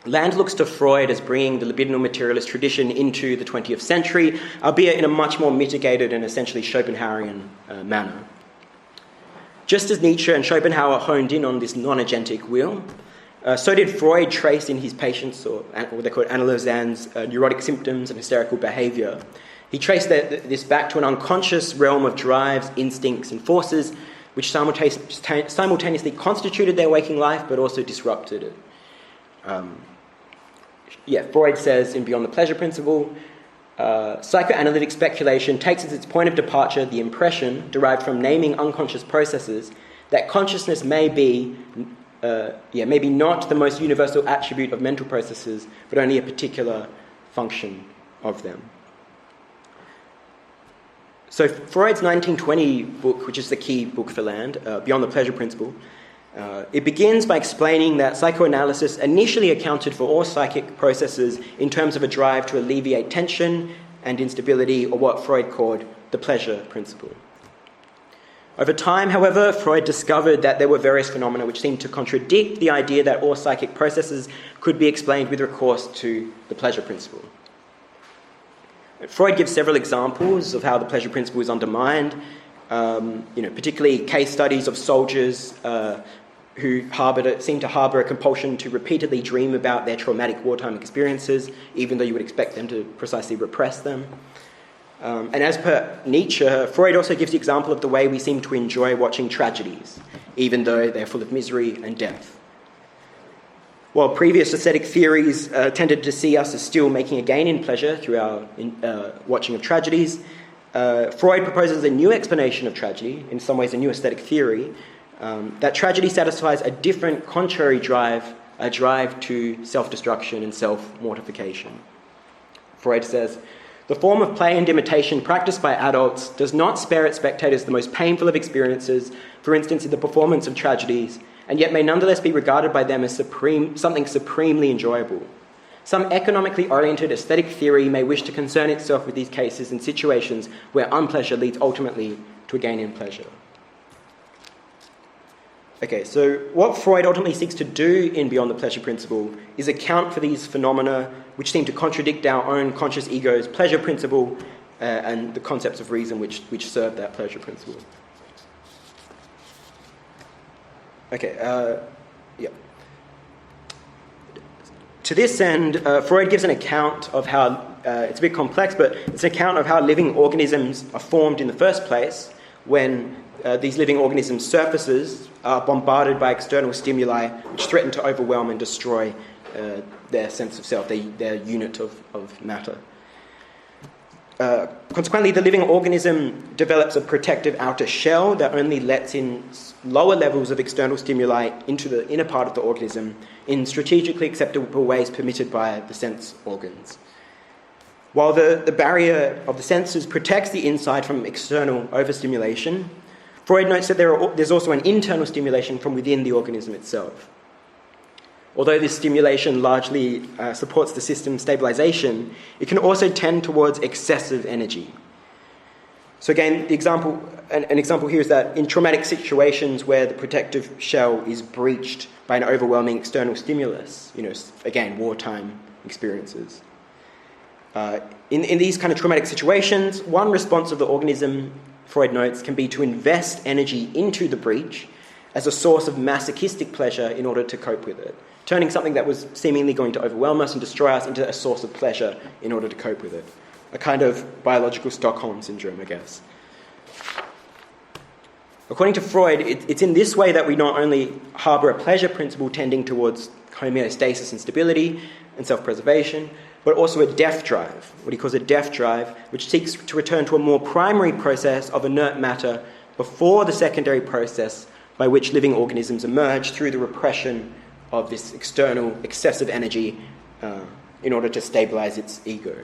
Land looks to Freud as bringing the libidinal materialist tradition into the 20th century, albeit in a much more mitigated and essentially Schopenhauerian manner. Just as Nietzsche and Schopenhauer honed in on this non-agentic will, so did Freud trace in his patients, or what they call analyzans, neurotic symptoms and hysterical behaviour. He traced this back to an unconscious realm of drives, instincts and forces which simultaneously constituted their waking life but also disrupted it. Freud says in Beyond the Pleasure Principle, psychoanalytic speculation takes as its point of departure the impression, derived from naming unconscious processes, that consciousness may be not the most universal attribute of mental processes, but only a particular function of them. So Freud's 1920 book, which is the key book for Land, Beyond the Pleasure Principle, it begins by explaining that psychoanalysis initially accounted for all psychic processes in terms of a drive to alleviate tension and instability, or what Freud called the pleasure principle. Over time, however, Freud discovered that there were various phenomena which seemed to contradict the idea that all psychic processes could be explained with recourse to the pleasure principle. Freud gives several examples of how the pleasure principle is undermined, particularly case studies of soldiers who seem to harbour a compulsion to repeatedly dream about their traumatic wartime experiences, even though you would expect them to precisely repress them. And as per Nietzsche, Freud also gives the example of the way we seem to enjoy watching tragedies, even though they're full of misery and death. While previous aesthetic theories tended to see us as still making a gain in pleasure through our watching of tragedies, Freud proposes a new explanation of tragedy, in some ways a new aesthetic theory, that tragedy satisfies a different contrary drive, a drive to self-destruction and self-mortification. Freud says, "The form of play and imitation practiced by adults does not spare its spectators the most painful of experiences, for instance in the performance of tragedies, and yet may nonetheless be regarded by them as something supremely enjoyable. Some economically oriented aesthetic theory may wish to concern itself with these cases and situations where unpleasure leads ultimately to a gain in pleasure." Okay, so what Freud ultimately seeks to do in Beyond the Pleasure Principle is account for these phenomena which seem to contradict our own conscious ego's pleasure principle and the concepts of reason which serve that pleasure principle. Okay, To this end, Freud gives an account of how, it's a bit complex, but it's an account of how living organisms are formed in the first place when these living organisms' surfaces are bombarded by external stimuli which threaten to overwhelm and destroy their sense of self, their unit of matter. Consequently, the living organism develops a protective outer shell that only lets in lower levels of external stimuli into the inner part of the organism in strategically acceptable ways permitted by the sense organs. While the barrier of the senses protects the inside from external overstimulation, Freud notes that there's also an internal stimulation from within the organism itself. Although this stimulation largely supports the system's stabilization, it can also tend towards excessive energy. So again, an example here is that in traumatic situations where the protective shell is breached by an overwhelming external stimulus, again, wartime experiences. In these kind of traumatic situations, one response of the organism, Freud notes, can be to invest energy into the breach as a source of masochistic pleasure in order to cope with it, turning something that was seemingly going to overwhelm us and destroy us into a source of pleasure in order to cope with it. A kind of biological Stockholm syndrome, I guess. According to Freud, it's in this way that we not only harbour a pleasure principle tending towards homeostasis and stability and self-preservation, but also a death drive, what he calls a death drive, which seeks to return to a more primary process of inert matter before the secondary process by which living organisms emerge through the repression of this external excessive energy in order to stabilize its ego.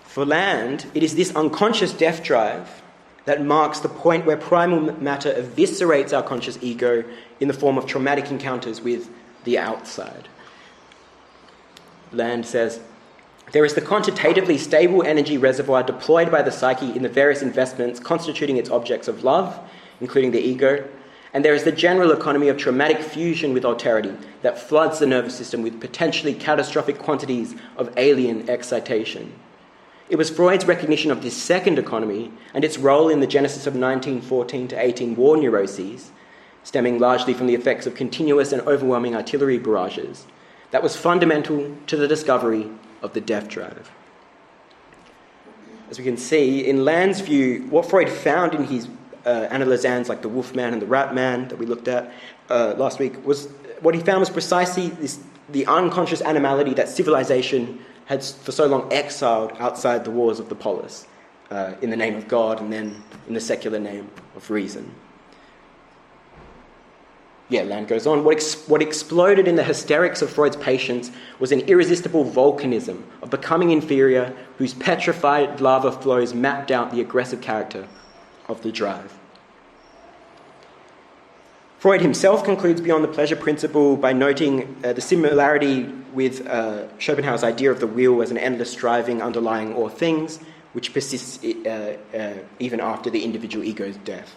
For Land, it is this unconscious death drive that marks the point where primal matter eviscerates our conscious ego in the form of traumatic encounters with the outside. Land says, "There is the quantitatively stable energy reservoir deployed by the psyche in the various investments constituting its objects of love, including the ego, And there is the general economy of traumatic fusion with alterity that floods the nervous system with potentially catastrophic quantities of alien excitation. It was Freud's recognition of this second economy and its role in the genesis of 1914 to 18 war neuroses, stemming largely from the effects of continuous and overwhelming artillery barrages, that was fundamental to the discovery of the death drive. As we can see, in Land's view, what Freud found in his analysans like the Wolfman and the Ratman that we looked at last week, was what he found was precisely the unconscious animality that civilization had for so long exiled outside the walls of the polis, in the name of God and then in the secular name of reason. Yeah, Land goes on. What exploded in the hysterics of Freud's patients was an irresistible volcanism of becoming inferior, whose petrified lava flows mapped out the aggressive character of the drive. Freud himself concludes beyond the pleasure principle by noting the similarity with Schopenhauer's idea of the will as an endless striving underlying all things, which persists even after the individual ego's death.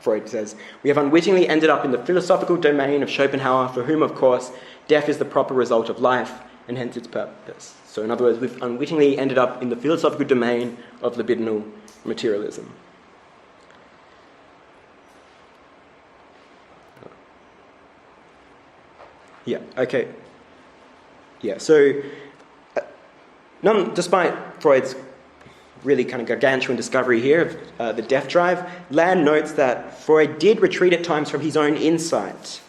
Freud says, "We have unwittingly ended up in the philosophical domain of Schopenhauer, for whom, of course, death is the proper result of life, and hence its purpose." So in other words, we've unwittingly ended up in the philosophical domain of libidinal materialism. Yeah, okay. Yeah, so despite Freud's really kind of gargantuan discovery here of the death drive, Land notes that Freud did retreat at times from his own insight.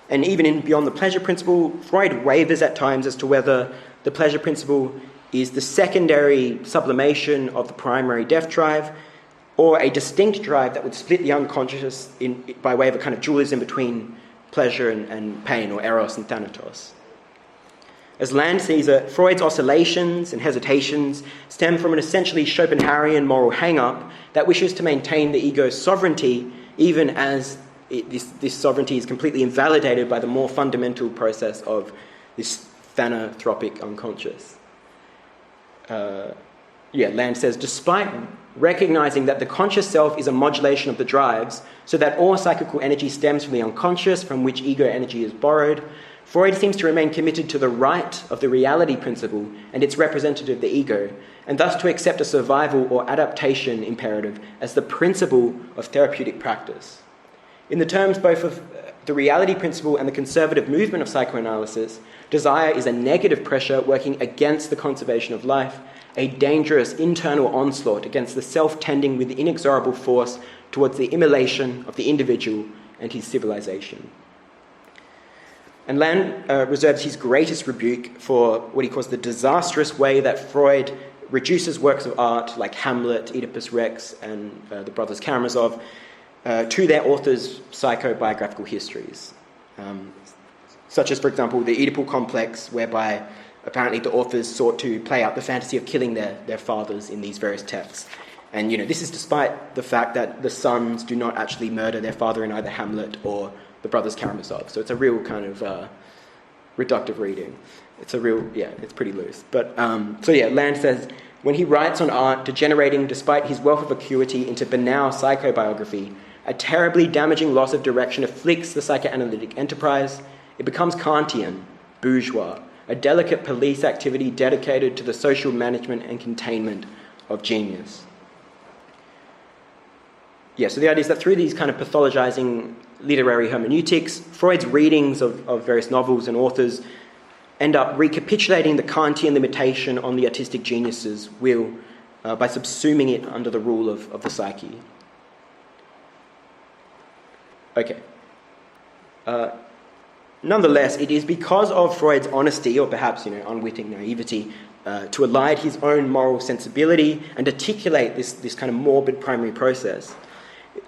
And even in Beyond the Pleasure Principle, Freud wavers at times as to whether the pleasure principle is the secondary sublimation of the primary death drive, or a distinct drive that would split the unconscious by way of a kind of dualism between pleasure and pain, or eros and thanatos. As Land sees it, Freud's oscillations and hesitations stem from an essentially Schopenhauerian moral hang-up that wishes to maintain the ego's sovereignty, even as this sovereignty is completely invalidated by the more fundamental process of this thanatropic unconscious. Land says, despite recognizing that the conscious self is a modulation of the drives, so that all psychical energy stems from the unconscious, from which ego energy is borrowed, Freud seems to remain committed to the right of the reality principle and its representative, the ego, and thus to accept a survival or adaptation imperative as the principle of therapeutic practice. In the terms both of the reality principle and the conservative movement of psychoanalysis, desire is a negative pressure working against the conservation of life, a dangerous internal onslaught against the self tending with inexorable force towards the immolation of the individual and his civilization. And Land reserves his greatest rebuke for what he calls the disastrous way that Freud reduces works of art like Hamlet, Oedipus Rex, and the Brothers Karamazov to their authors' psychobiographical histories. Such as, for example, the Oedipal complex, whereby apparently the authors sought to play out the fantasy of killing their fathers in these various texts. And, this is despite the fact that the sons do not actually murder their father in either Hamlet or the Brothers Karamazov. So it's a real kind of reductive reading. It's pretty loose. But, Land says, when he writes on art, degenerating despite his wealth of acuity into banal psychobiography, a terribly damaging loss of direction afflicts the psychoanalytic enterprise. It becomes Kantian, bourgeois, a delicate police activity dedicated to the social management and containment of genius. So the idea is that through these kind of pathologizing literary hermeneutics, Freud's readings of various novels and authors end up recapitulating the Kantian limitation on the artistic genius's will by subsuming it under the rule of the psyche. Okay. Nonetheless, it is because of Freud's honesty, or perhaps unwitting naivety, to elide his own moral sensibility and articulate this kind of morbid primary process.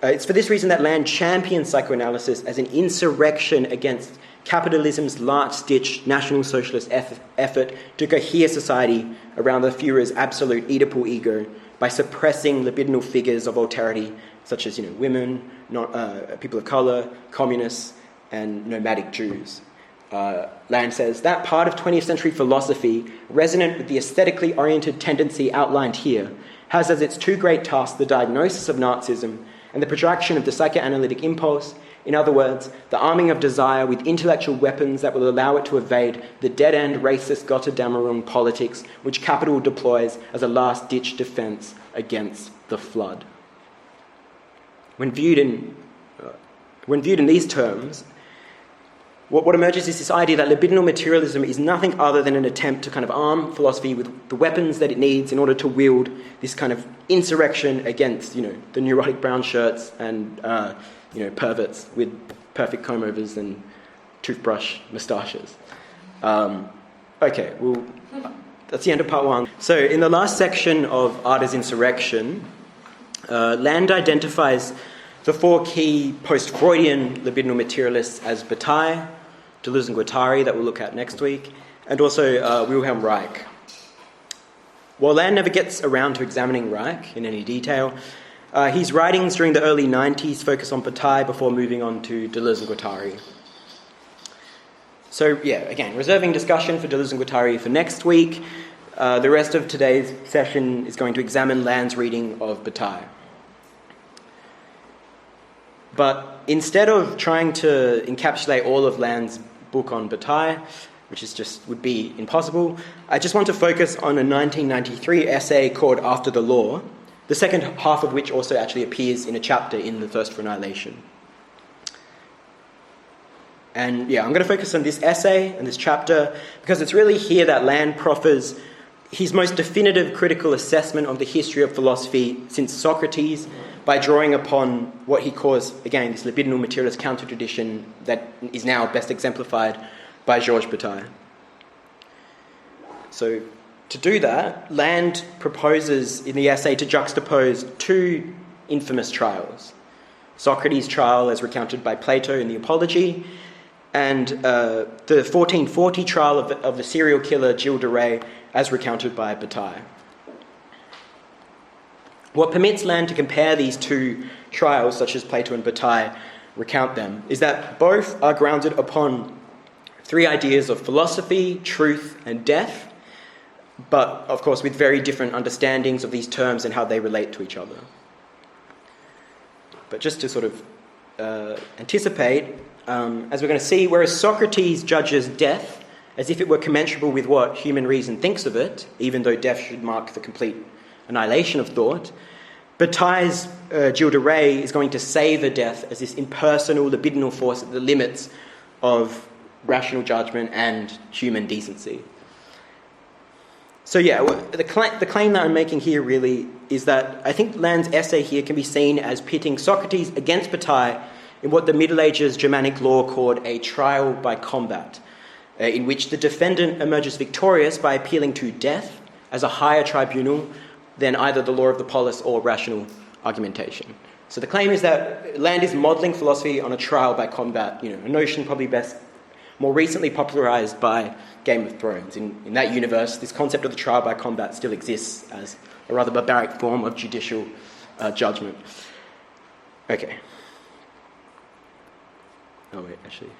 It's for this reason that Land champions psychoanalysis as an insurrection against capitalism's last-ditch National Socialist effort to cohere society around the Führer's absolute Oedipal ego by suppressing libidinal figures of alterity, such as women, people of colour, communists, and nomadic Jews. Land says, that part of 20th century philosophy, resonant with the aesthetically oriented tendency outlined here, has as its two great tasks the diagnosis of Nazism and the protraction of the psychoanalytic impulse. In other words, the arming of desire with intellectual weapons that will allow it to evade the dead-end racist Gotterdammerung politics which capital deploys as a last-ditch defence against the flood. When viewed in these terms, what emerges is this idea that libidinal materialism is nothing other than an attempt to kind of arm philosophy with the weapons that it needs in order to wield this kind of insurrection against, the neurotic brown shirts and, perverts with perfect comb-overs and toothbrush moustaches. That's the end of part one. So in the last section of Art as Insurrection, Land identifies the four key post-Freudian libidinal materialists as Bataille, Deleuze and Guattari, that we'll look at next week, and also Wilhelm Reich. While Land never gets around to examining Reich in any detail, his writings during the early 90s focus on Bataille before moving on to Deleuze and Guattari. So, again, reserving discussion for Deleuze and Guattari for next week. The rest of today's session is going to examine Land's reading of Bataille. But instead of trying to encapsulate all of Land's book on Bataille, which would be impossible, I just want to focus on a 1993 essay called After the Law, the second half of which also actually appears in a chapter in The Thirst for Annihilation. And I'm going to focus on this essay and this chapter because it's really here that Land proffers his most definitive critical assessment of the history of philosophy since Socrates by drawing upon what he calls, again, this libidinal materialist counter-tradition that is now best exemplified by Georges Bataille. So to do that, Land proposes in the essay to juxtapose two infamous trials. Socrates' trial as recounted by Plato in the Apology, and the 1440 trial of the serial killer Gilles de Rais as recounted by Bataille. What permits Land to compare these two trials, such as Plato and Bataille recount them, is that both are grounded upon three ideas of philosophy, truth, and death, but, of course, with very different understandings of these terms and how they relate to each other. But just to sort of anticipate, as we're going to see, whereas Socrates judges death as if it were commensurable with what human reason thinks of it, even though death should mark the complete annihilation of thought, Bataille's Gilles de Rais is going to savour death as this impersonal, libidinal force at the limits of rational judgment and human decency. So the claim that I'm making here really is that I think Land's essay here can be seen as pitting Socrates against Bataille in what the Middle Ages Germanic law called a trial by combat, in which the defendant emerges victorious by appealing to death as a higher tribunal than either the law of the polis or rational argumentation. So the claim is that Land is modelling philosophy on a trial by combat, a notion probably best more recently popularised by Game of Thrones. In that universe, this concept of the trial by combat still exists as a rather barbaric form of judicial judgment. Okay. Oh, wait, actually.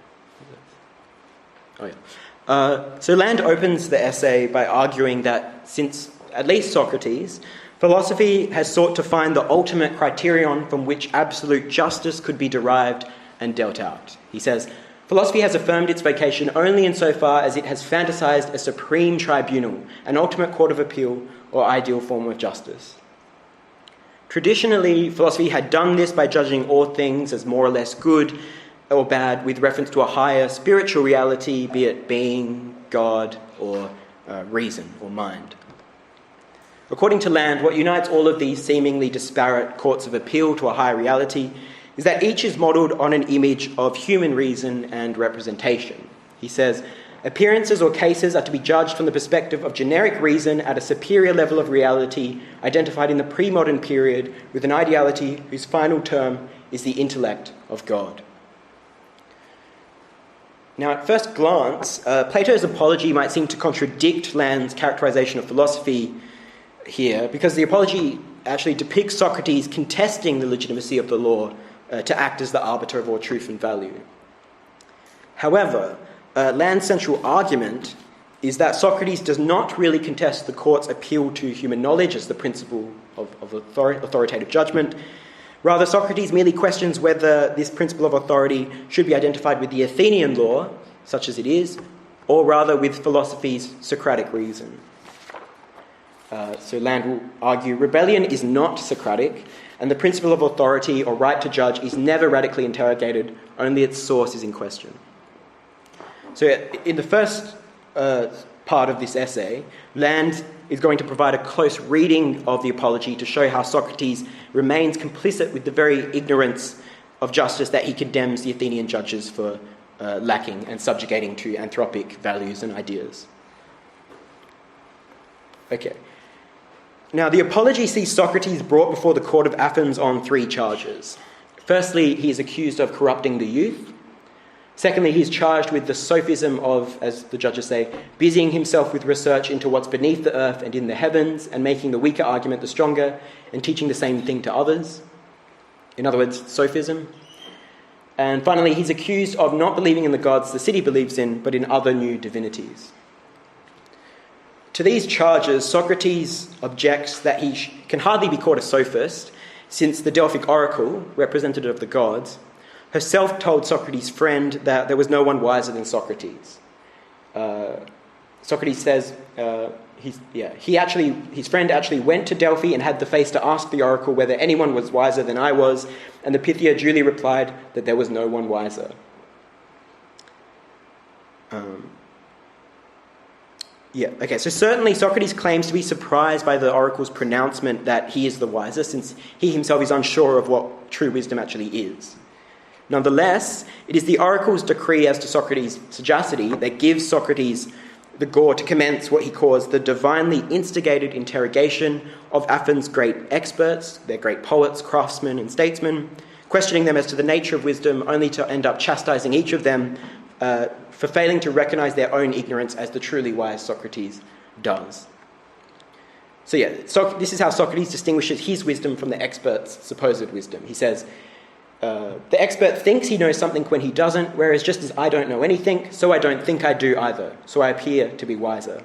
Oh, yeah. So Land opens the essay by arguing that since at least Socrates, philosophy has sought to find the ultimate criterion from which absolute justice could be derived and dealt out. He says, philosophy has affirmed its vocation only insofar as it has fantasized a supreme tribunal, an ultimate court of appeal or ideal form of justice. Traditionally, philosophy had done this by judging all things as more or less good or bad with reference to a higher spiritual reality, be it being, God, or reason or mind. According to Land, what unites all of these seemingly disparate courts of appeal to a higher reality is that each is modelled on an image of human reason and representation. He says, appearances or cases are to be judged from the perspective of generic reason at a superior level of reality identified in the pre-modern period with an ideality whose final term is the intellect of God. Now, at first glance, Plato's Apology might seem to contradict Land's characterization of philosophy here, because the Apology actually depicts Socrates contesting the legitimacy of the law to act as the arbiter of all truth and value. However, Land's central argument is that Socrates does not really contest the court's appeal to human knowledge as the principle of authoritative judgment, Rather, Socrates merely questions whether this principle of authority should be identified with the Athenian law, such as it is, or rather with philosophy's Socratic reason. So Land will argue rebellion is not Socratic, and the principle of authority or right to judge is never radically interrogated, only its source is in question. So in the first part of this essay, Land is going to provide a close reading of the Apology to show how Socrates remains complicit with the very ignorance of justice that he condemns the Athenian judges for lacking and subjugating to anthropic values and ideas. Okay. Now, the Apology sees Socrates brought before the court of Athens on 3 charges. Firstly, he is accused of corrupting the youth. Secondly, he's charged with the sophism of, as the judges say, busying himself with research into what's beneath the earth and in the heavens, and making the weaker argument the stronger, and teaching the same thing to others. In other words, sophism. And finally, he's accused of not believing in the gods the city believes in, but in other new divinities. To these charges, Socrates objects that he can hardly be called a sophist, since the Delphic oracle, representative of the gods, herself told Socrates' friend that there was no one wiser than Socrates. Socrates says his friend actually went to Delphi and had the face to ask the oracle whether anyone was wiser than I was, and the Pythia duly replied that there was no one wiser. So certainly Socrates claims to be surprised by the oracle's pronouncement that he is the wiser, since he himself is unsure of what true wisdom actually is. Nonetheless, it is the oracle's decree as to Socrates' sagacity that gives Socrates the gore to commence what he calls the divinely instigated interrogation of Athens' great experts, their great poets, craftsmen and statesmen, questioning them as to the nature of wisdom, only to end up chastising each of them for failing to recognise their own ignorance as the truly wise Socrates does. So this is how Socrates distinguishes his wisdom from the expert's supposed wisdom. He says, the expert thinks he knows something when he doesn't, whereas just as I don't know anything, so I don't think I do either, so I appear to be wiser.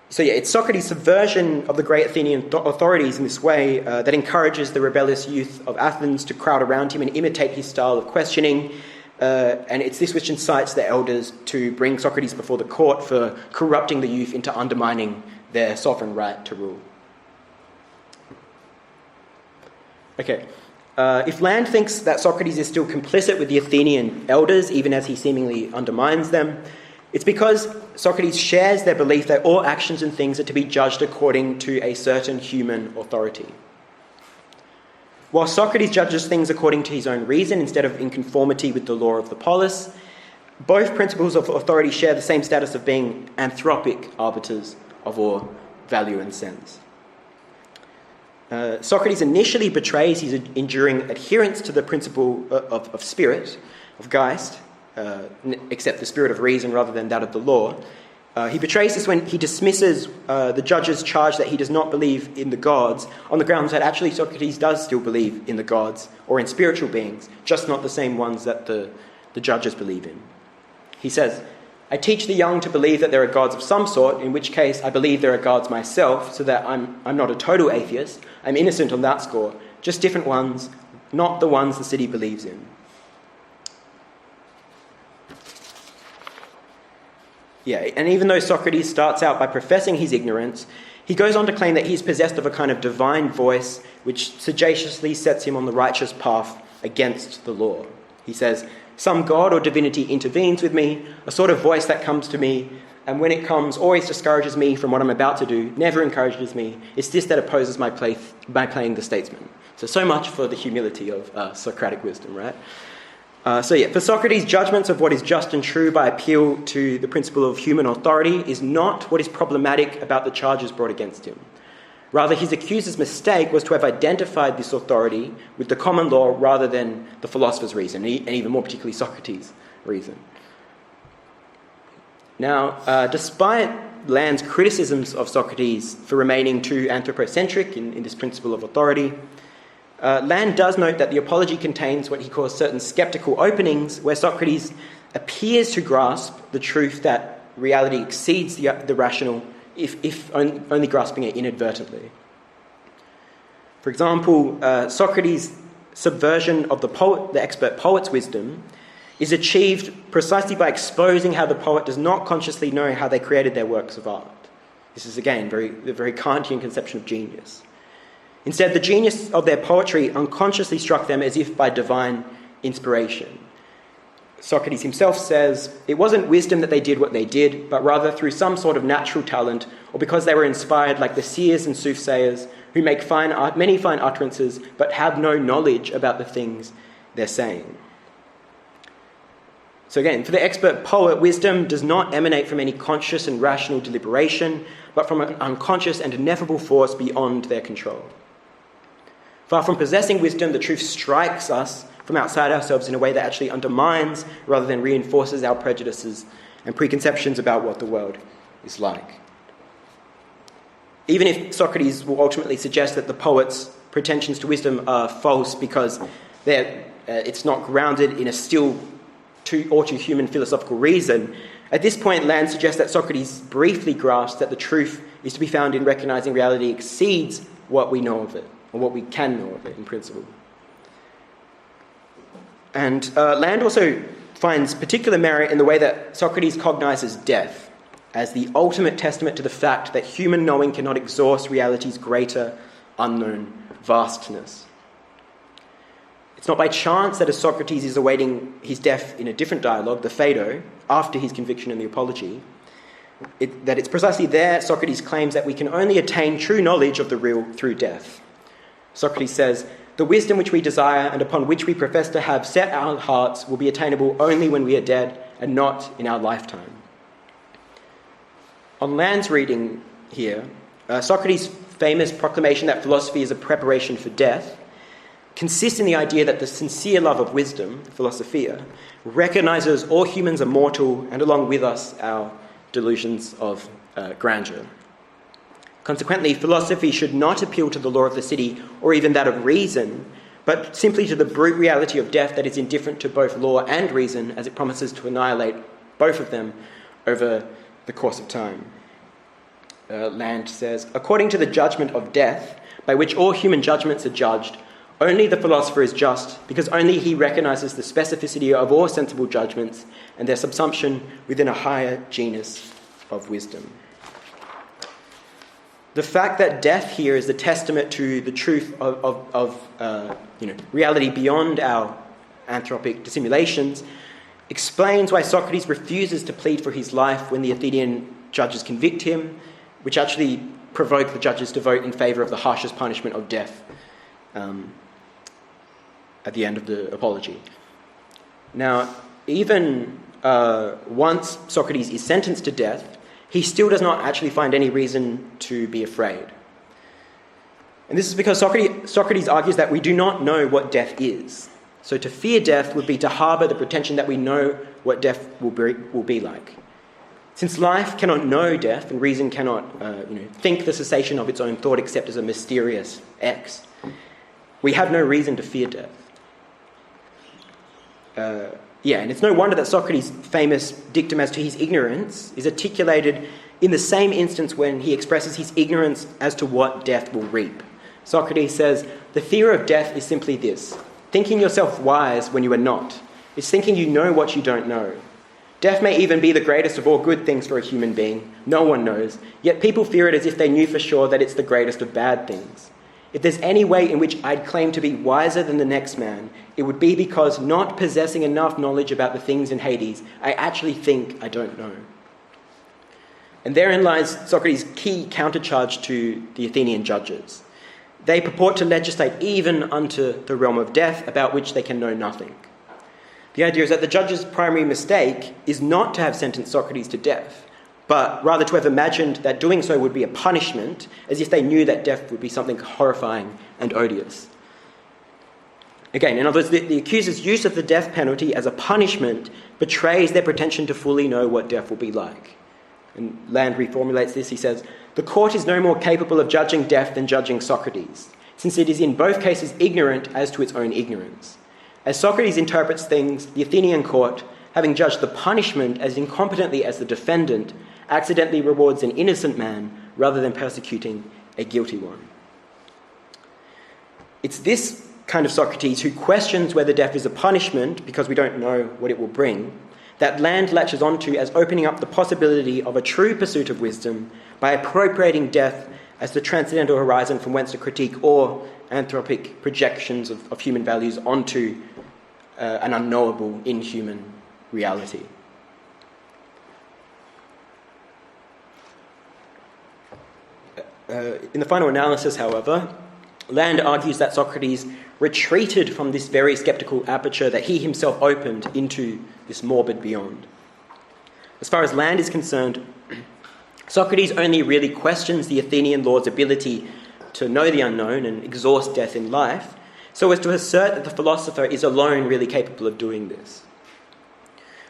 So it's Socrates' subversion of the great Athenian authorities in this way that encourages the rebellious youth of Athens to crowd around him and imitate his style of questioning, and it's this which incites the elders to bring Socrates before the court for corrupting the youth into undermining their sovereign right to rule. If Land thinks that Socrates is still complicit with the Athenian elders, even as he seemingly undermines them, it's because Socrates shares their belief that all actions and things are to be judged according to a certain human authority. While Socrates judges things according to his own reason instead of in conformity with the law of the polis, both principles of authority share the same status of being anthropic arbiters of all value and sense. Socrates initially betrays his enduring adherence to the principle of spirit, of Geist, except the spirit of reason rather than that of the law. He betrays this when he dismisses the judge's charge that he does not believe in the gods on the grounds that actually Socrates does still believe in the gods or in spiritual beings, just not the same ones that the judges believe in. He says, I teach the young to believe that there are gods of some sort, in which case I believe there are gods myself, so that I'm not a total atheist. I'm innocent on that score, just different ones, not the ones the city believes in. And even though Socrates starts out by professing his ignorance, he goes on to claim that he is possessed of a kind of divine voice which sagaciously sets him on the righteous path against the law. He says, some god or divinity intervenes with me, a sort of voice that comes to me, and when it comes, always discourages me from what I'm about to do, never encourages me. It's this that opposes my playing the statesman. So much for the humility of Socratic wisdom, right? For Socrates, judgments of what is just and true by appeal to the principle of human authority is not what is problematic about the charges brought against him. Rather, his accuser's mistake was to have identified this authority with the common law rather than the philosopher's reason, and even more particularly Socrates' reason. Now, despite Land's criticisms of Socrates for remaining too anthropocentric in this principle of authority, Land does note that the Apology contains what he calls certain skeptical openings where Socrates appears to grasp the truth that reality exceeds the rational, if only grasping it inadvertently. For example, Socrates' subversion of the expert poet's wisdom is achieved precisely by exposing how the poet does not consciously know how they created their works of art. This is, again, the very Kantian conception of genius. Instead, the genius of their poetry unconsciously struck them as if by divine inspiration. Socrates himself says, it wasn't wisdom that they did what they did, but rather through some sort of natural talent, or because they were inspired like the seers and soothsayers who make many fine utterances, but have no knowledge about the things they're saying. So again, for the expert poet, wisdom does not emanate from any conscious and rational deliberation, but from an unconscious and ineffable force beyond their control. Far from possessing wisdom, the truth strikes us from outside ourselves in a way that actually undermines rather than reinforces our prejudices and preconceptions about what the world is like. Even if Socrates will ultimately suggest that the poet's pretensions to wisdom are false because it's not grounded in a still too human philosophical reason, at this point Land suggests that Socrates briefly grasps that the truth is to be found in recognising reality exceeds what we know of it, or what we can know of it in principle. And Land also finds particular merit in the way that Socrates cognises death as the ultimate testament to the fact that human knowing cannot exhaust reality's greater, unknown vastness. It's not by chance that as Socrates is awaiting his death in a different dialogue, the Phaedo, after his conviction in the Apology, that it's precisely there Socrates claims that we can only attain true knowledge of the real through death. Socrates says, the wisdom which we desire and upon which we profess to have set our hearts will be attainable only when we are dead and not in our lifetime. On Land's reading here, Socrates' famous proclamation that philosophy is a preparation for death consists in the idea that the sincere love of wisdom, philosophia, recognises all humans are mortal and along with us our delusions of grandeur. Consequently, philosophy should not appeal to the law of the city or even that of reason, but simply to the brute reality of death that is indifferent to both law and reason as it promises to annihilate both of them over the course of time. Land says, according to the judgment of death, by which all human judgments are judged, only the philosopher is just, because only he recognises the specificity of all sensible judgments and their subsumption within a higher genus of wisdom. The fact that death here is the testament to the truth of reality beyond our anthropic dissimulations explains why Socrates refuses to plead for his life when the Athenian judges convict him, which actually provoke the judges to vote in favour of the harshest punishment of death at the end of the Apology. Now, even once Socrates is sentenced to death, he still does not actually find any reason to be afraid. And this is because Socrates argues that we do not know what death is. So to fear death would be to harbour the pretension that we know what death will be like. Since life cannot know death and reason cannot think the cessation of its own thought except as a mysterious X, we have no reason to fear death. And it's no wonder that Socrates' famous dictum as to his ignorance is articulated in the same instance when he expresses his ignorance as to what death will reap. Socrates says, the fear of death is simply this: thinking yourself wise when you are not. It's thinking you know what you don't know. Death may even be the greatest of all good things for a human being. No one knows. Yet people fear it as if they knew for sure that it's the greatest of bad things. If there's any way in which I'd claim to be wiser than the next man, it would be because, not possessing enough knowledge about the things in Hades, I actually think I don't know. And therein lies Socrates' key countercharge to the Athenian judges. They purport to legislate even unto the realm of death, about which they can know nothing. The idea is that the judge's primary mistake is not to have sentenced Socrates to death, but rather to have imagined that doing so would be a punishment, as if they knew that death would be something horrifying and odious. Again, in other words, the accuser's use of the death penalty as a punishment betrays their pretension to fully know what death will be like. And Land reformulates this. He says, the court is no more capable of judging death than judging Socrates, since it is in both cases ignorant as to its own ignorance. As Socrates interprets things, the Athenian court, having judged the punishment as incompetently as the defendant, accidentally rewards an innocent man rather than persecuting a guilty one. It's this kind of Socrates who questions whether death is a punishment because we don't know what it will bring, that Land latches onto as opening up the possibility of a true pursuit of wisdom by appropriating death as the transcendental horizon from whence to critique all anthropic projections of human values onto an unknowable, inhuman reality. In the final analysis, however, Land argues that Socrates retreated from this very sceptical aperture that he himself opened into this morbid beyond. As far as Land is concerned, Socrates only really questions the Athenian lord's ability to know the unknown and exhaust death in life, so as to assert that the philosopher is alone really capable of doing this.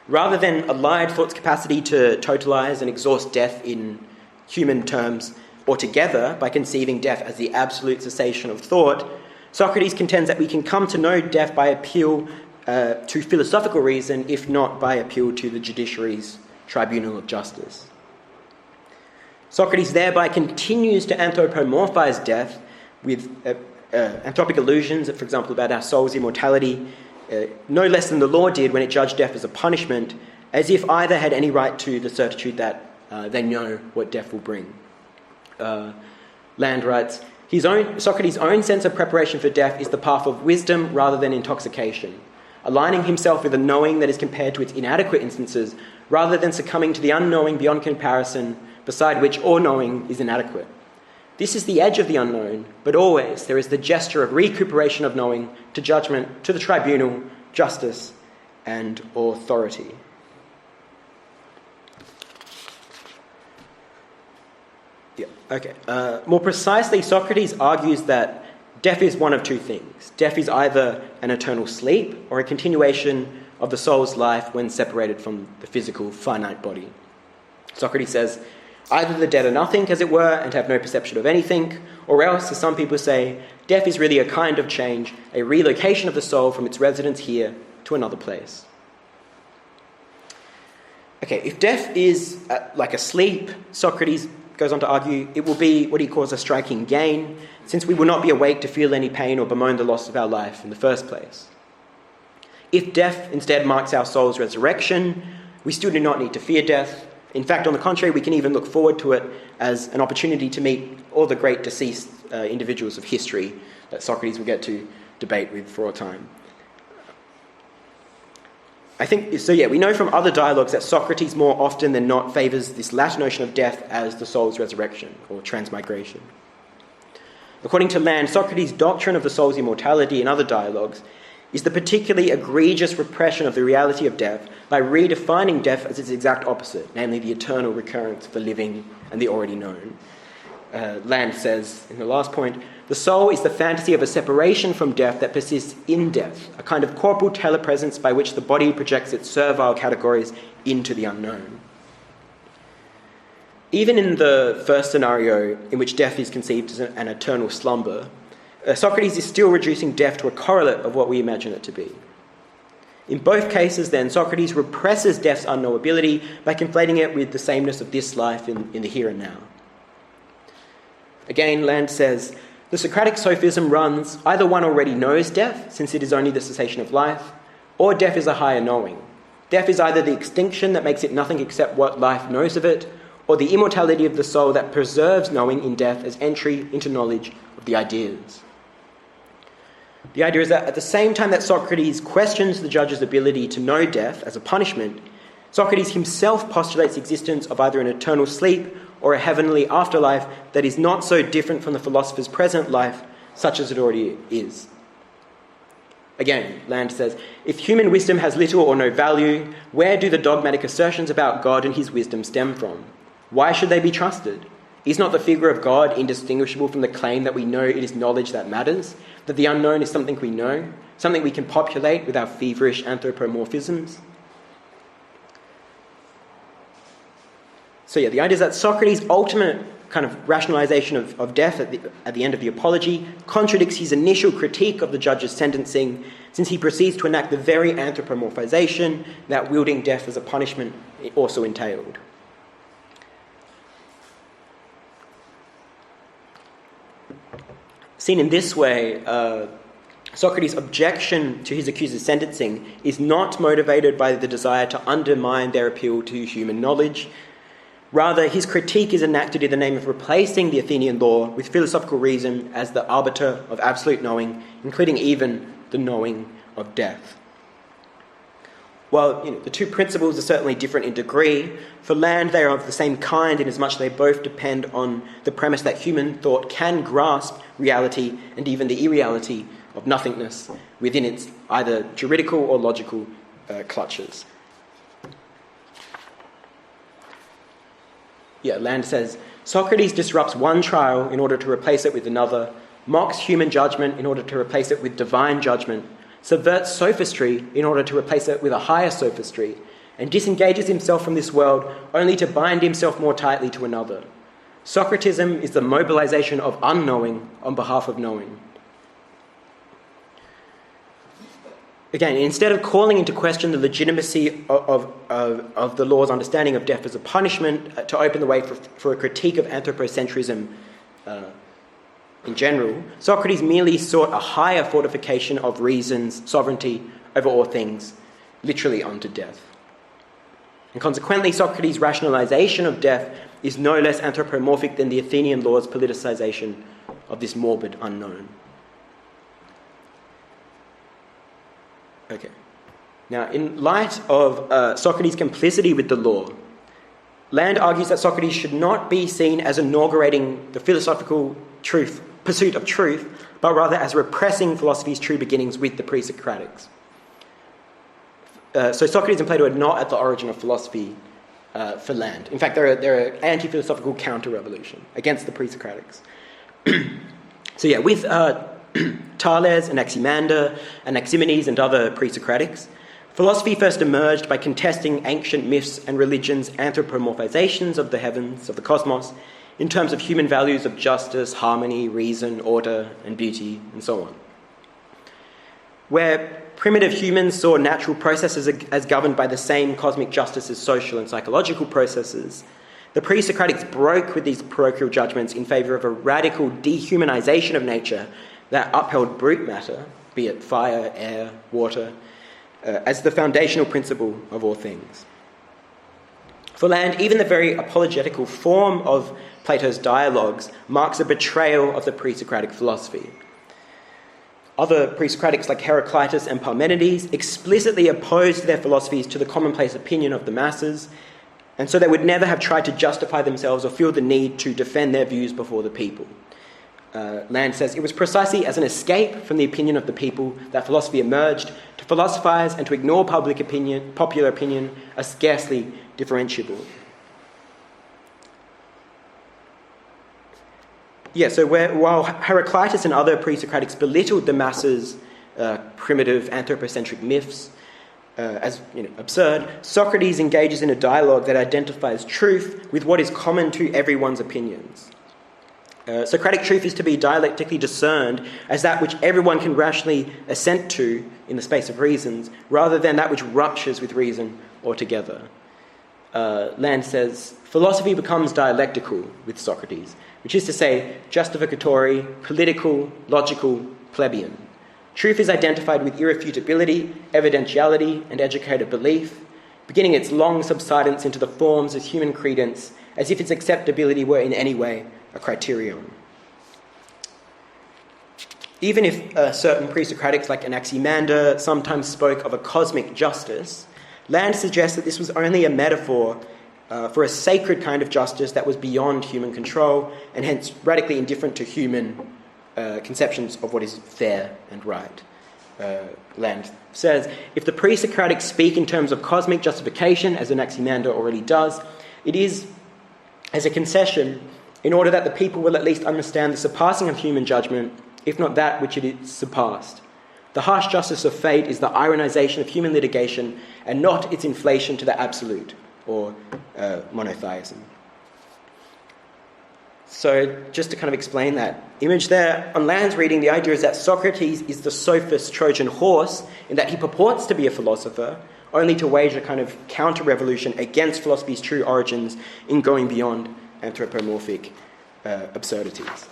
Rather than allied thought's capacity to totalize and exhaust death in human terms altogether by conceiving death as the absolute cessation of thought, Socrates contends that we can come to know death by appeal to philosophical reason, if not by appeal to the judiciary's tribunal of justice. Socrates thereby continues to anthropomorphize death with anthropic illusions, for example, about our soul's immortality, no less than the law did when it judged death as a punishment, as if either had any right to the certitude that they know what death will bring. Land writes, Socrates' own sense of preparation for death is the path of wisdom rather than intoxication, aligning himself with a knowing that is compared to its inadequate instances rather than succumbing to the unknowing beyond comparison, beside which all knowing is inadequate. This is the edge of the unknown, but always there is the gesture of recuperation of knowing to judgment, to the tribunal, justice, and authority. More precisely, Socrates argues that death is one of two things. Death is either an eternal sleep or a continuation of the soul's life when separated from the physical, finite body. Socrates says, either the dead are nothing, as it were, and have no perception of anything, or else, as some people say, death is really a kind of change, a relocation of the soul from its residence here to another place. If death is like a sleep, Socrates goes on to argue, it will be what he calls a striking gain, since we will not be awake to feel any pain or bemoan the loss of our life in the first place. If death instead marks our soul's resurrection, we still do not need to fear death. In fact, on the contrary, we can even look forward to it as an opportunity to meet all the great deceased individuals of history that Socrates will get to debate with for a time. We know from other dialogues that Socrates more often than not favours this latter notion of death as the soul's resurrection or transmigration. According to Land, Socrates' doctrine of the soul's immortality in other dialogues is the particularly egregious repression of the reality of death by redefining death as its exact opposite, namely the eternal recurrence of the living and the already known. Land says, in the last point, the soul is the fantasy of a separation from death that persists in death, a kind of corporal telepresence by which the body projects its servile categories into the unknown. Even in the first scenario, in which death is conceived as an eternal slumber, Socrates is still reducing death to a correlate of what we imagine it to be. In both cases, then, Socrates represses death's unknowability by conflating it with the sameness of this life in the here and now. Again, Land says, the Socratic sophism runs, either one already knows death, since it is only the cessation of life, or death is a higher knowing. Death is either the extinction that makes it nothing except what life knows of it, or the immortality of the soul that preserves knowing in death as entry into knowledge of the ideas. The idea is that at the same time that Socrates questions the judge's ability to know death as a punishment, Socrates himself postulates the existence of either an eternal sleep or a heavenly afterlife that is not so different from the philosopher's present life, such as it already is. Again, Land says, if human wisdom has little or no value, where do the dogmatic assertions about God and his wisdom stem from? Why should they be trusted? Is not the figure of God indistinguishable from the claim that we know it is knowledge that matters, that the unknown is something we know, something we can populate with our feverish anthropomorphisms? The idea is that Socrates' ultimate kind of rationalization of death at the end of the Apology contradicts his initial critique of the judge's sentencing, since he proceeds to enact the very anthropomorphization that wielding death as a punishment also entailed. Seen in this way, Socrates' objection to his accuser's sentencing is not motivated by the desire to undermine their appeal to human knowledge. Rather, his critique is enacted in the name of replacing the Athenian law with philosophical reason as the arbiter of absolute knowing, including even the knowing of death. While the two principles are certainly different in degree, for Land they are of the same kind inasmuch they both depend on the premise that human thought can grasp reality and even the irreality of nothingness within its either juridical or logical clutches. Land says, Socrates disrupts one trial in order to replace it with another, mocks human judgment in order to replace it with divine judgment, subverts sophistry in order to replace it with a higher sophistry, and disengages himself from this world only to bind himself more tightly to another. Socratism is the mobilization of unknowing on behalf of knowing. Again, instead of calling into question the legitimacy of the law's understanding of death as a punishment to open the way for a critique of anthropocentrism in general, Socrates merely sought a higher fortification of reason's sovereignty over all things, literally unto death. And consequently, Socrates' rationalization of death is no less anthropomorphic than the Athenian law's politicization of this morbid unknown. Okay. Now, in light of Socrates' complicity with the law, Land argues that Socrates should not be seen as inaugurating the philosophical pursuit of truth, but rather as repressing philosophy's true beginnings with the pre-Socratics. So Socrates and Plato are not at the origin of philosophy for Land. In fact, they're an anti-philosophical counter-revolution against the pre-Socratics. With Thales, Anaximander, Anaximenes, and other pre-Socratics, philosophy first emerged by contesting ancient myths and religions' anthropomorphizations of the heavens, of the cosmos, in terms of human values of justice, harmony, reason, order, and beauty, and so on. Where primitive humans saw natural processes as governed by the same cosmic justice as social and psychological processes, the pre-Socratics broke with these parochial judgments in favour of a radical dehumanization of nature that upheld brute matter, be it fire, air, water, as the foundational principle of all things. For Land, even the very apologetical form of Plato's dialogues marks a betrayal of the pre-Socratic philosophy. Other pre-Socratics like Heraclitus and Parmenides explicitly opposed their philosophies to the commonplace opinion of the masses, and so they would never have tried to justify themselves or feel the need to defend their views before the people. Land says, it was precisely as an escape from the opinion of the people that philosophy emerged. To philosophize and to ignore popular opinion are scarcely differentiable. While Heraclitus and other pre-Socratics belittled the masses' primitive anthropocentric myths as absurd, Socrates engages in a dialogue that identifies truth with what is common to everyone's opinions. Socratic truth is to be dialectically discerned as that which everyone can rationally assent to in the space of reasons, rather than that which ruptures with reason altogether. Land says, philosophy becomes dialectical with Socrates, which is to say, justificatory, political, logical, plebeian. Truth is identified with irrefutability, evidentiality, and educated belief, beginning its long subsidence into the forms of human credence, as if its acceptability were in any way a criterion. Even if certain pre-Socratics like Anaximander sometimes spoke of a cosmic justice, Land suggests that this was only a metaphor for a sacred kind of justice that was beyond human control and hence radically indifferent to human conceptions of what is fair and right. Land says, if the pre-Socratics speak in terms of cosmic justification, as Anaximander already does, it is as a concession in order that the people will at least understand the surpassing of human judgment, if not that which it is surpassed. The harsh justice of fate is the ironization of human litigation and not its inflation to the absolute, or monotheism. So just to kind of explain that image there, on Land's reading, the idea is that Socrates is the sophist Trojan horse in that he purports to be a philosopher, only to wage a kind of counter-revolution against philosophy's true origins in going beyond anthropomorphic absurdities.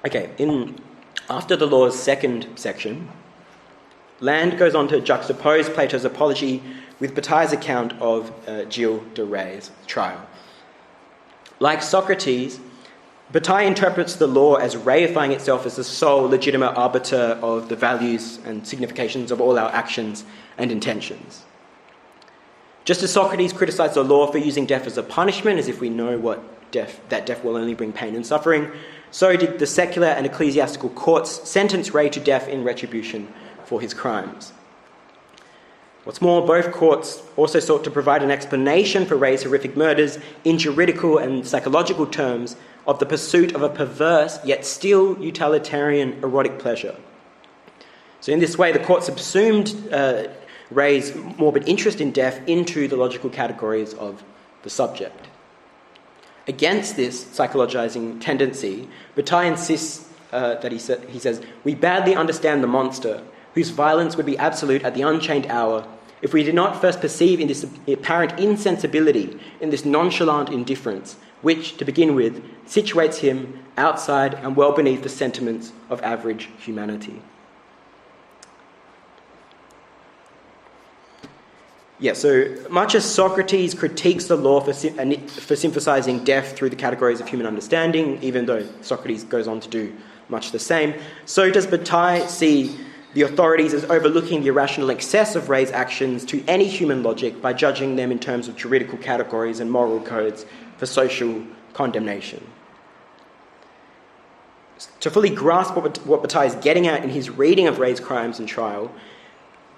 Okay, after the law's second section, Land goes on to juxtapose Plato's apology with Bataille's account of Gilles de Rais's trial. Like Socrates, Bataille interprets the law as reifying itself as the sole legitimate arbiter of the values and significations of all our actions and intentions. Just as Socrates criticised the law for using death as a punishment, as if we know that death will only bring pain and suffering, so did the secular and ecclesiastical courts sentence Ray to death in retribution for his crimes. What's more, both courts also sought to provide an explanation for Ray's horrific murders in juridical and psychological terms of the pursuit of a perverse yet still utilitarian erotic pleasure. So in this way, the court subsumed Ray's morbid interest in death into the logical categories of the subject. Against this psychologizing tendency, Bataille insists that he says, "We badly understand the monster, whose violence would be absolute at the unchained hour, if we did not first perceive in this apparent insensibility, in this nonchalant indifference, which, to begin with, situates him outside and well beneath the sentiments of average humanity." Yeah, so much as Socrates critiques the law for synthesizing death through the categories of human understanding, even though Socrates goes on to do much the same, so does Bataille see the authorities as overlooking the irrational excess of Ray's actions to any human logic by judging them in terms of juridical categories and moral codes for social condemnation. To fully grasp what Bataille is getting at in his reading of Ray's crimes and trial,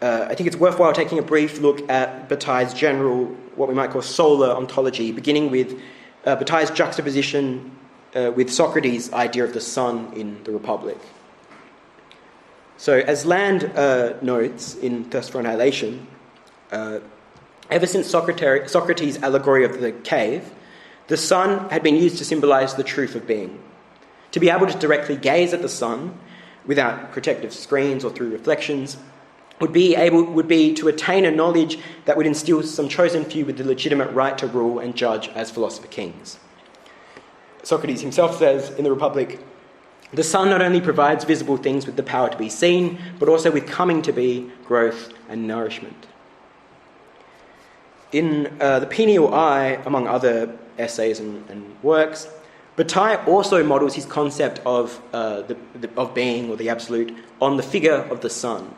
I think it's worthwhile taking a brief look at Bataille's general, what we might call solar ontology, beginning with Bataille's juxtaposition with Socrates' idea of the sun in the Republic. So, as Land notes in Thirst for Annihilation, ever since Socrates' allegory of the cave, the sun had been used to symbolize the truth of being. To be able to directly gaze at the sun without protective screens or through reflections would be to attain a knowledge that would instill some chosen few with the legitimate right to rule and judge as philosopher kings. Socrates himself says in the Republic, "The sun not only provides visible things with the power to be seen, but also with coming to be, growth, and nourishment." In The Pineal Eye, among other essays and works, Bataille also models his concept of being, or the absolute, on the figure of the sun.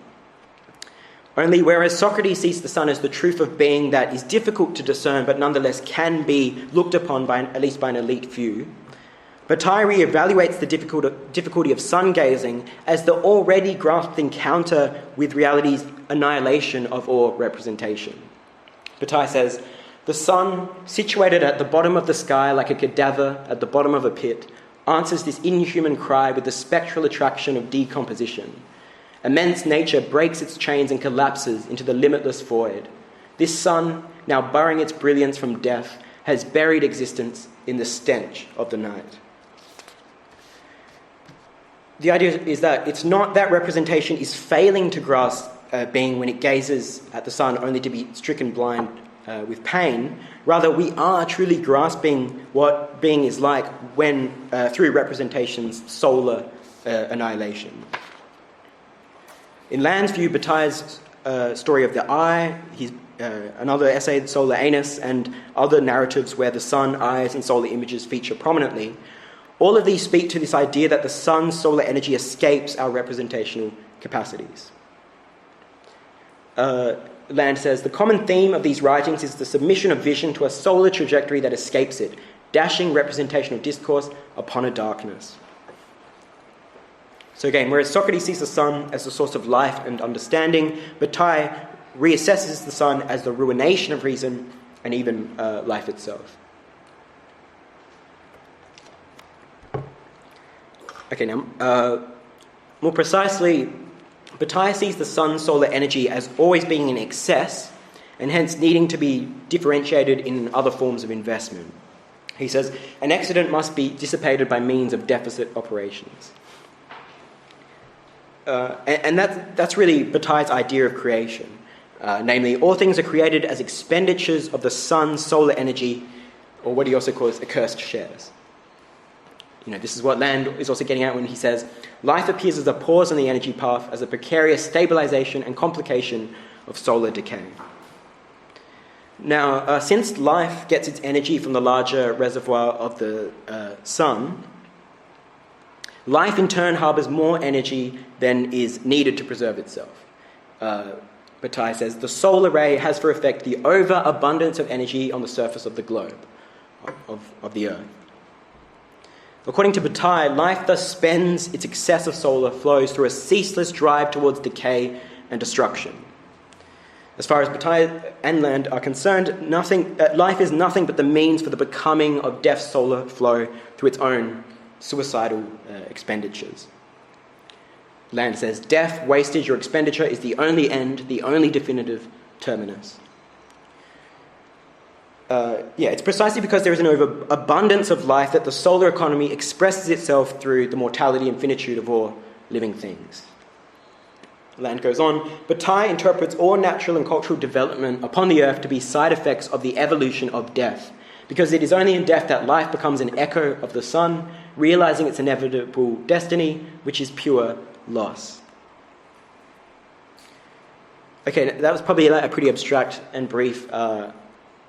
Only whereas Socrates sees the sun as the truth of being that is difficult to discern but nonetheless can be looked upon at least by an elite few, Bataille re-evaluates the difficulty of sun gazing as the already grasped encounter with reality's annihilation of all representation. Bataille says, "The sun, situated at the bottom of the sky like a cadaver at the bottom of a pit, answers this inhuman cry with the spectral attraction of decomposition. Immense nature breaks its chains and collapses into the limitless void. This sun, now burrowing its brilliance from death, has buried existence in the stench of the night." The idea is that it's not that representation is failing to grasp being when it gazes at the sun only to be stricken blind with pain. Rather, we are truly grasping what being is like when through representation's solar annihilation. In Land's view, Bataille's story of the eye, another essay, Solar Anus, and other narratives where the sun, eyes, and solar images feature prominently, all of these speak to this idea that the sun's solar energy escapes our representational capacities. Land says, "The common theme of these writings is the submission of vision to a solar trajectory that escapes it, dashing representational discourse upon a darkness." So again, whereas Socrates sees the sun as the source of life and understanding, Bataille reassesses the sun as the ruination of reason and even life itself. Okay, now, more precisely, Bataille sees the sun's solar energy as always being in excess and hence needing to be differentiated in other forms of investment. He says, "An excedent must be dissipated by means of deficit operations." And that's really Bataille's idea of creation. Namely, all things are created as expenditures of the sun's solar energy, or what he also calls accursed shares. This is what Land is also getting at when he says, life appears as a pause on the energy path, as a precarious stabilization and complication of solar decay. Now, since life gets its energy from the larger reservoir of the sun, life in turn harbours more energy than is needed to preserve itself. Bataille says, the solar ray has for effect the overabundance of energy on the surface of the globe, of the Earth. According to Bataille, life thus spends its excess of solar flows through a ceaseless drive towards decay and destruction. As far as Bataille and Land are concerned, life is nothing but the means for the becoming of death's solar flow through its own suicidal expenditures. Land says, death, wastage, or expenditure is the only end, the only definitive terminus. It's precisely because there is an overabundance of life that the solar economy expresses itself through the mortality and finitude of all living things. Land goes on, Bataille interprets all natural and cultural development upon the earth to be side effects of the evolution of death, because it is only in death that life becomes an echo of the sun, realizing its inevitable destiny, which is pure loss. Okay, that was probably a pretty abstract and brief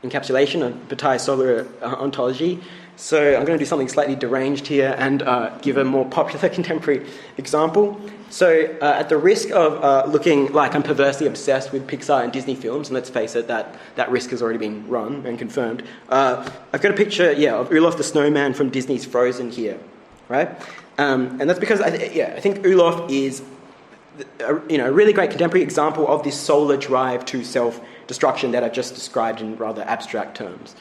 encapsulation of Bataille's solar ontology. So I'm going to do something slightly deranged here and give a more popular contemporary example. So at the risk of looking like I'm perversely obsessed with Pixar and Disney films, and let's face it, that risk has already been run and confirmed, I've got a picture, of Olaf the Snowman from Disney's Frozen here, right? And that's because I think Olaf is a really great contemporary example of this solar drive to self-destruction that I've just described in rather abstract terms.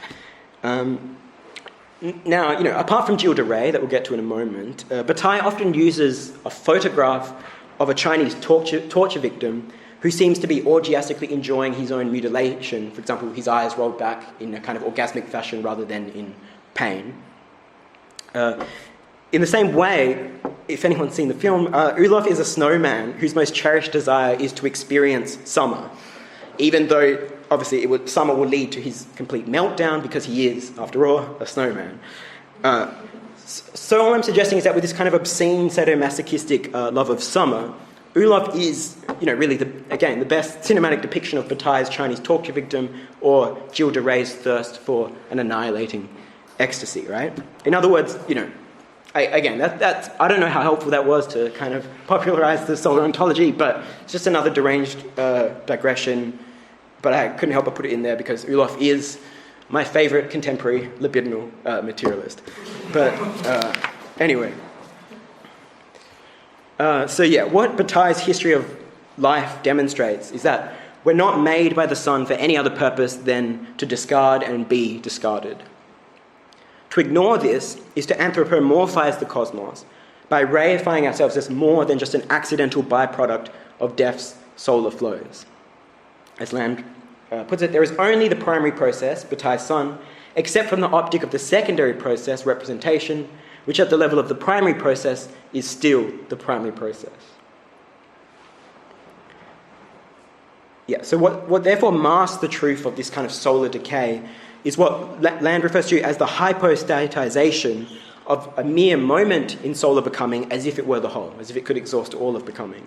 Now, apart from Gilles de Rais, that we'll get to in a moment, Bataille often uses a photograph of a Chinese torture victim who seems to be orgiastically enjoying his own mutilation. For example, his eyes rolled back in a kind of orgasmic fashion rather than in pain. In the same way, if anyone's seen the film, Olaf is a snowman whose most cherished desire is to experience summer, even though obviously summer will lead to his complete meltdown because he is, after all, a snowman. So all I'm suggesting is that with this kind of obscene sadomasochistic love of summer, Olaf is, really the best cinematic depiction of Bataille's Chinese torture victim or Gilles de Rais' thirst for an annihilating ecstasy, right? In other words, I don't know how helpful that was to kind of popularize the solar ontology, but it's just another deranged digression. But I couldn't help but put it in there because Olaf is my favourite contemporary libidinal materialist. But anyway. What Bataille's history of life demonstrates is that we're not made by the sun for any other purpose than to discard and be discarded. To ignore this is to anthropomorphize the cosmos by reifying ourselves as more than just an accidental byproduct of death's solar flows. As Land puts it, there is only the primary process, Bataille's sun, except from the optic of the secondary process, representation, which at the level of the primary process is still the primary process. So what therefore masks the truth of this kind of solar decay is what Land refers to as the hypostatization of a mere moment in solar becoming as if it were the whole, as if it could exhaust all of becoming.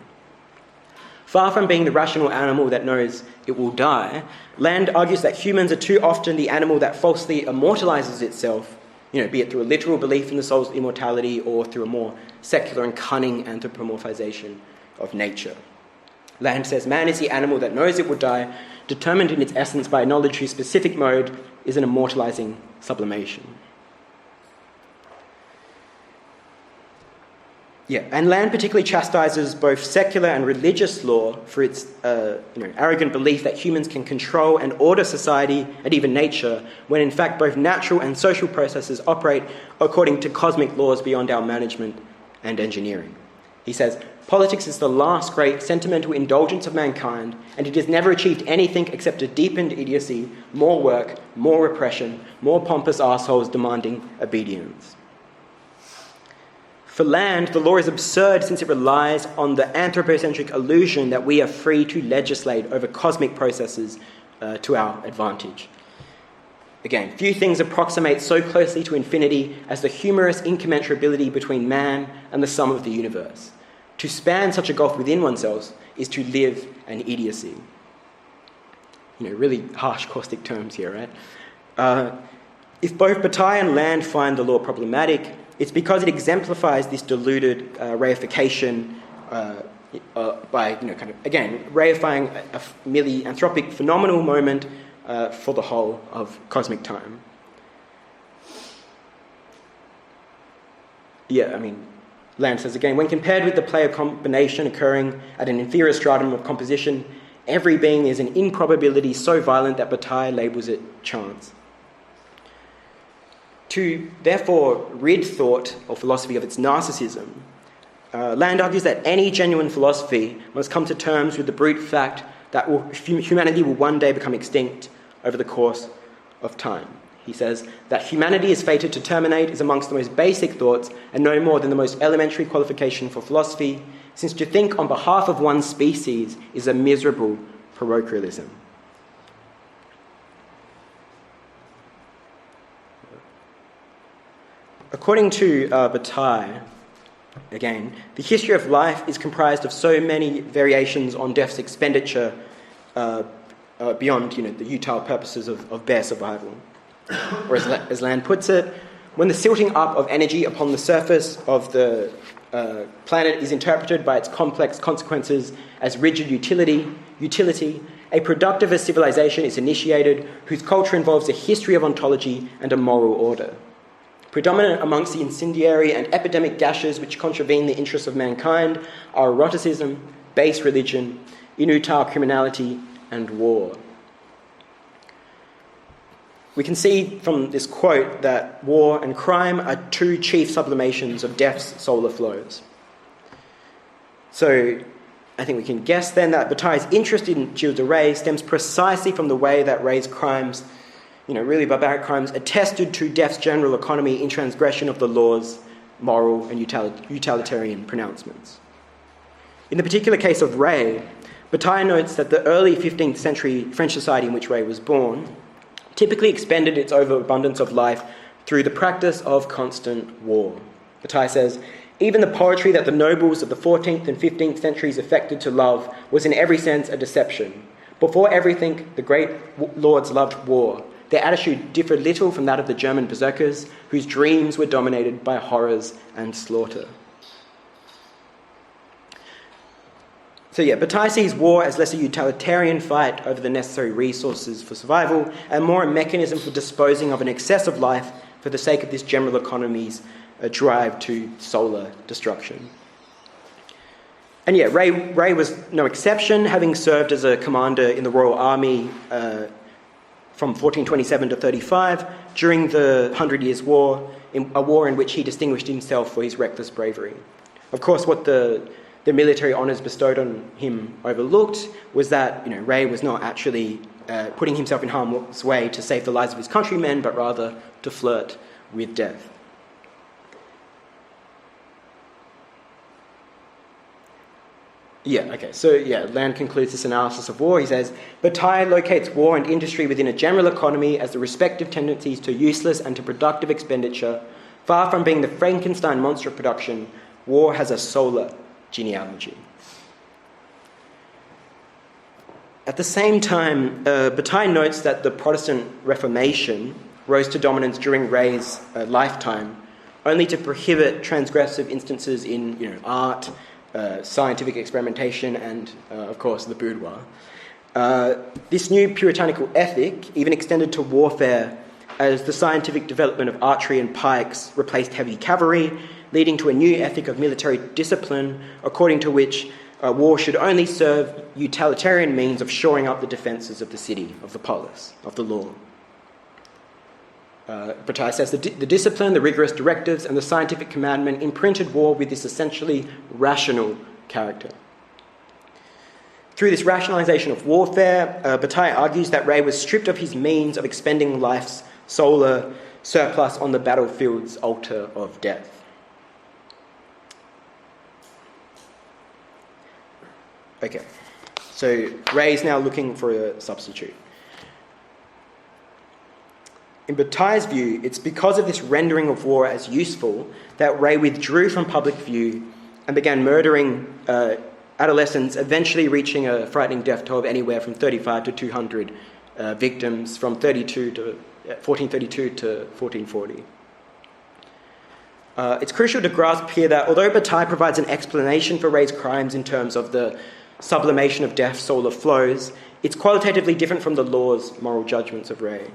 Far from being the rational animal that knows it will die, Land argues that humans are too often the animal that falsely immortalizes itself, be it through a literal belief in the soul's immortality or through a more secular and cunning anthropomorphization of nature. Land says man is the animal that knows it will die, determined in its essence by a knowledge whose specific mode is an immortalizing sublimation. And Land particularly chastises both secular and religious law for its arrogant belief that humans can control and order society and even nature, when in fact both natural and social processes operate according to cosmic laws beyond our management and engineering. He says, politics is the last great sentimental indulgence of mankind, and it has never achieved anything except a deepened idiocy, more work, more repression, more pompous assholes demanding obedience. For Land, the law is absurd since it relies on the anthropocentric illusion that we are free to legislate over cosmic processes to our advantage. Again, few things approximate so closely to infinity as the humorous incommensurability between man and the sum of the universe. To span such a gulf within oneself is to live an idiocy. Really harsh, caustic terms here, right? If both Bataille and Land find the law problematic, it's because it exemplifies this deluded reification by, again, reifying a merely anthropic phenomenal moment for the whole of cosmic time. Land says again, when compared with the play of combination occurring at an inferior stratum of composition, every being is an improbability so violent that Bataille labels it chance. To therefore rid thought or philosophy of its narcissism, Land argues that any genuine philosophy must come to terms with the brute fact that humanity will one day become extinct over the course of time. He says that humanity is fated to terminate is amongst the most basic thoughts and no more than the most elementary qualification for philosophy, since to think on behalf of one species is a miserable parochialism. According to Bataille, again, the history of life is comprised of so many variations on death's expenditure beyond, the utile purposes of bare survival. Or as Land puts it, when the silting up of energy upon the surface of the planet is interpreted by its complex consequences as rigid utility, a productivist civilization is initiated whose culture involves a history of ontology and a moral order. Predominant amongst the incendiary and epidemic gashes which contravene the interests of mankind are eroticism, base religion, inutile criminality, and war. We can see from this quote that war and crime are two chief sublimations of death's solar flows. So I think we can guess then that Bataille's interest in Gilles de Rais stems precisely from the way that Rais' crimes, really barbaric crimes, attested to death's general economy in transgression of the law's moral and utilitarian pronouncements. In the particular case of Rais, Bataille notes that the early 15th century French society in which Rais was born typically expended its overabundance of life through the practice of constant war. Bataille says, even the poetry that the nobles of the 14th and 15th centuries affected to love was in every sense a deception. Before everything, the great lords loved war. Their attitude differed little from that of the German berserkers, whose dreams were dominated by horrors and slaughter. So Bataille sees war as less a utilitarian fight over the necessary resources for survival and more a mechanism for disposing of an excess of life for the sake of this general economy's drive to solar destruction. And Rais was no exception, having served as a commander in the Royal Army from 1427 to 35 during the 100 Years' War, a war in which he distinguished himself for his reckless bravery. Of course, what the military honours bestowed on him overlooked was that Rais was not actually putting himself in harm's way to save the lives of his countrymen, but rather to flirt with death. Land concludes this analysis of war. He says, Bataille locates war and industry within a general economy as the respective tendencies to useless and to productive expenditure. Far from being the Frankenstein monster of production, war has a solar genealogy. At the same time, Bataille notes that the Protestant Reformation rose to dominance during Rais' lifetime, only to prohibit transgressive instances in art, scientific experimentation, and, of course, the boudoir. This new puritanical ethic even extended to warfare as the scientific development of archery and pikes replaced heavy cavalry, leading to a new ethic of military discipline, according to which war should only serve utilitarian means of shoring up the defences of the city, of the polis, of the law. Bataille says the discipline, the rigorous directives, and the scientific commandment imprinted war with this essentially rational character. Through this rationalisation of warfare, Bataille argues that Rais was stripped of his means of expending life's solar surplus on the battlefield's altar of death. Okay, so Rais is now looking for a substitute. In Bataille's view, it's because of this rendering of war as useful that Ray withdrew from public view and began murdering adolescents, eventually reaching a frightening death toll of anywhere from 35 to 200 victims from 1432 to 1440. It's crucial to grasp here that although Bataille provides an explanation for Ray's crimes in terms of the sublimation of death, soul of flows, it's qualitatively different from the law's moral judgments of Ray.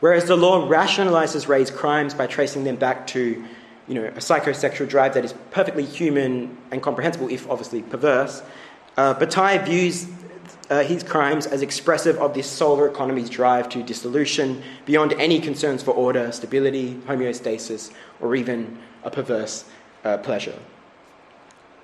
Whereas the law rationalizes Ray's crimes by tracing them back to, a psychosexual drive that is perfectly human and comprehensible, if obviously perverse, Bataille views his crimes as expressive of this solar economy's drive to dissolution beyond any concerns for order, stability, homeostasis, or even a perverse pleasure.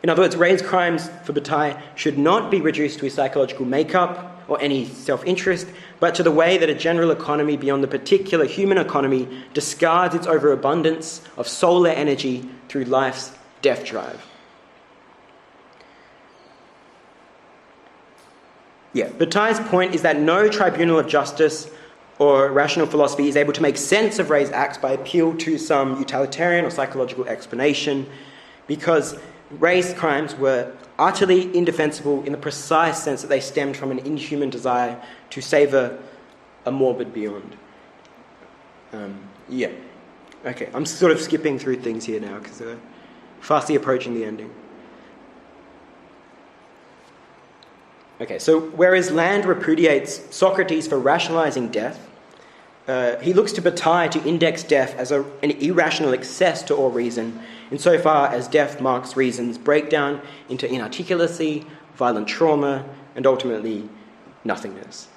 In other words, Ray's crimes for Bataille should not be reduced to his psychological makeup or any self-interest, but to the way that a general economy beyond the particular human economy discards its overabundance of solar energy through life's death drive. Bataille's point is that no tribunal of justice or rational philosophy is able to make sense of Ray's acts by appeal to some utilitarian or psychological explanation, because Ray's crimes were utterly indefensible in the precise sense that they stemmed from an inhuman desire to savour a morbid beyond. Okay, I'm sort of skipping through things here now because we're fastly approaching the ending. Okay, so whereas Land repudiates Socrates for rationalising death, he looks to Bataille to index death as an irrational excess to all reason, insofar as death marks reason's breakdown into inarticulacy, violent trauma, and ultimately nothingness.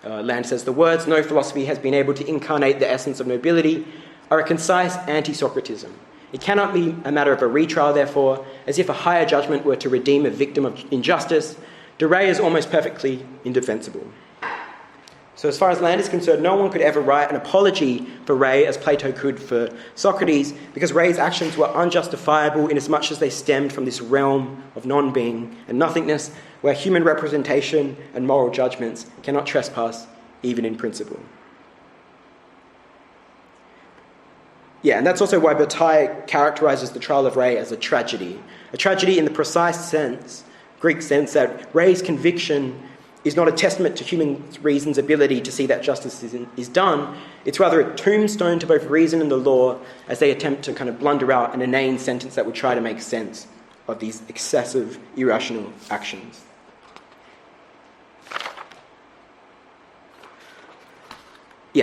Land says the words, "No philosophy has been able to incarnate the essence of nobility," are a concise anti-Socratism. It cannot be a matter of a retrial, therefore, as if a higher judgment were to redeem a victim of injustice. De Ray is almost perfectly indefensible. So as far as Land is concerned, no one could ever write an apology for Ray as Plato could for Socrates, because Ray's actions were unjustifiable inasmuch as they stemmed from this realm of non-being and nothingness, where human representation and moral judgments cannot trespass even in principle. And that's also why Bataille characterises the trial of Ray as a tragedy in the precise sense, Greek sense, that Ray's conviction is not a testament to human reason's ability to see that justice is done. It's rather a tombstone to both reason and the law as they attempt to kind of blunder out an inane sentence that would try to make sense of these excessive, irrational actions.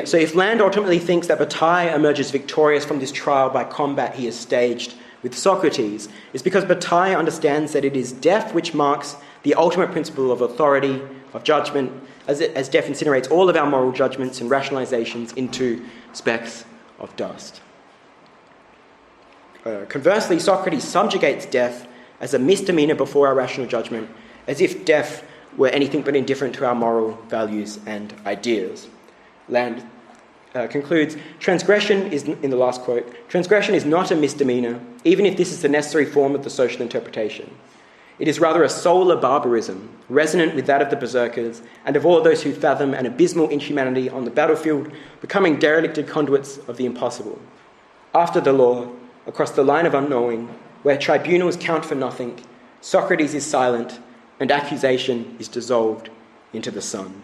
So if Land ultimately thinks that Bataille emerges victorious from this trial by combat he has staged with Socrates, it's because Bataille understands that it is death which marks the ultimate principle of authority, of judgment, as death incinerates all of our moral judgments and rationalizations into specks of dust. Conversely, Socrates subjugates death as a misdemeanor before our rational judgment, as if death were anything but indifferent to our moral values and ideas. Land concludes, transgression is, in the last quote, transgression is not a misdemeanor, even if this is the necessary form of the social interpretation. It is rather a solar barbarism, resonant with that of the berserkers and of all those who fathom an abysmal inhumanity on the battlefield, becoming derelicted conduits of the impossible. After the law, across the line of unknowing, where tribunals count for nothing, Socrates is silent and accusation is dissolved into the sun.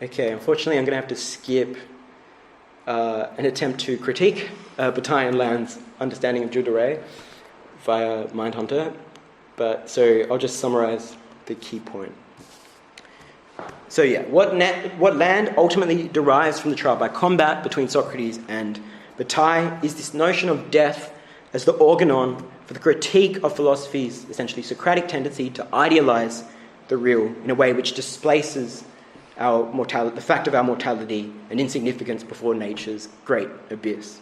Okay, unfortunately I'm going to have to skip an attempt to critique Bataille and Land's understanding of Jules de Ray via Mindhunter, so I'll just summarise the key point. So what Land ultimately derives from the trial by combat between Socrates and Bataille is this notion of death as the organon for the critique of philosophy's essentially Socratic tendency to idealise the real in a way which displaces our mortality, the fact of our mortality and insignificance before nature's great abyss.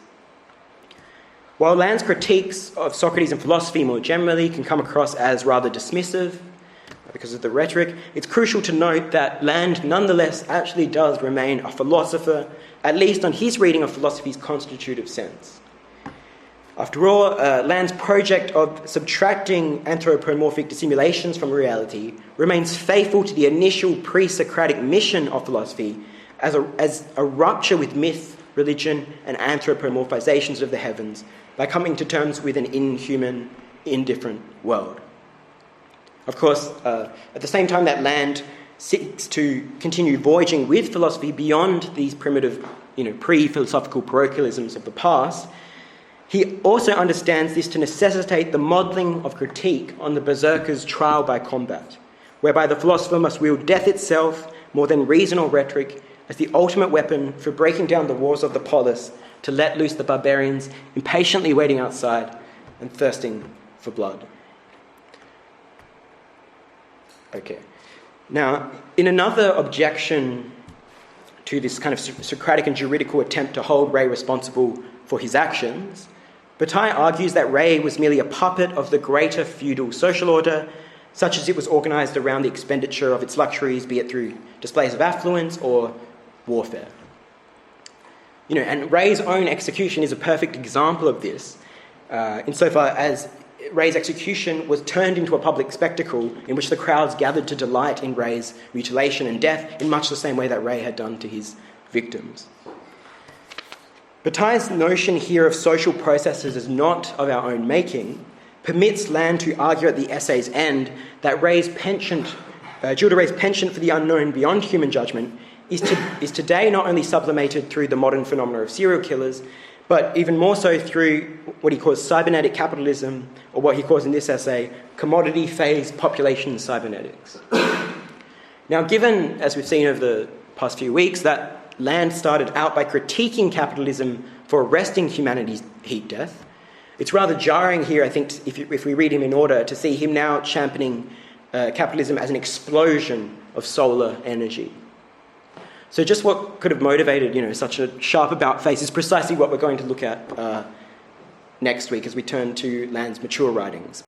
While Land's critiques of Socrates and philosophy more generally can come across as rather dismissive because of the rhetoric, it's crucial to note that Land nonetheless actually does remain a philosopher, at least on his reading of philosophy's constitutive sense. After all, Land's project of subtracting anthropomorphic dissimulations from reality remains faithful to the initial pre-Socratic mission of philosophy as a rupture with myth, religion, and anthropomorphizations of the heavens by coming to terms with an inhuman, indifferent world. Of course, at the same time that Land seeks to continue voyaging with philosophy beyond these primitive, pre-philosophical parochialisms of the past, he also understands this to necessitate the modelling of critique on the berserker's trial by combat, whereby the philosopher must wield death itself more than reason or rhetoric as the ultimate weapon for breaking down the walls of the polis to let loose the barbarians impatiently waiting outside and thirsting for blood. Okay. Now, in another objection to this kind of Socratic and juridical attempt to hold Ray responsible for his actions, Bataille argues that Ray was merely a puppet of the greater feudal social order, such as it was organised around the expenditure of its luxuries, be it through displays of affluence or warfare. And Ray's own execution is a perfect example of this, insofar as Ray's execution was turned into a public spectacle in which the crowds gathered to delight in Ray's mutilation and death in much the same way that Ray had done to his victims. Bataille's notion here of social processes as not of our own making permits Land to argue at the essay's end that Ray's penchant, Gilles Ray's penchant for the unknown beyond human judgment is today not only sublimated through the modern phenomena of serial killers, but even more so through what he calls cybernetic capitalism, or what he calls in this essay, commodity phase population cybernetics. Now, given, as we've seen over the past few weeks, that Land started out by critiquing capitalism for arresting humanity's heat death, it's rather jarring here, I think, if we read him in order, to see him now championing capitalism as an explosion of solar energy. So just what could have motivated, such a sharp about-face is precisely what we're going to look at next week as we turn to Land's mature writings.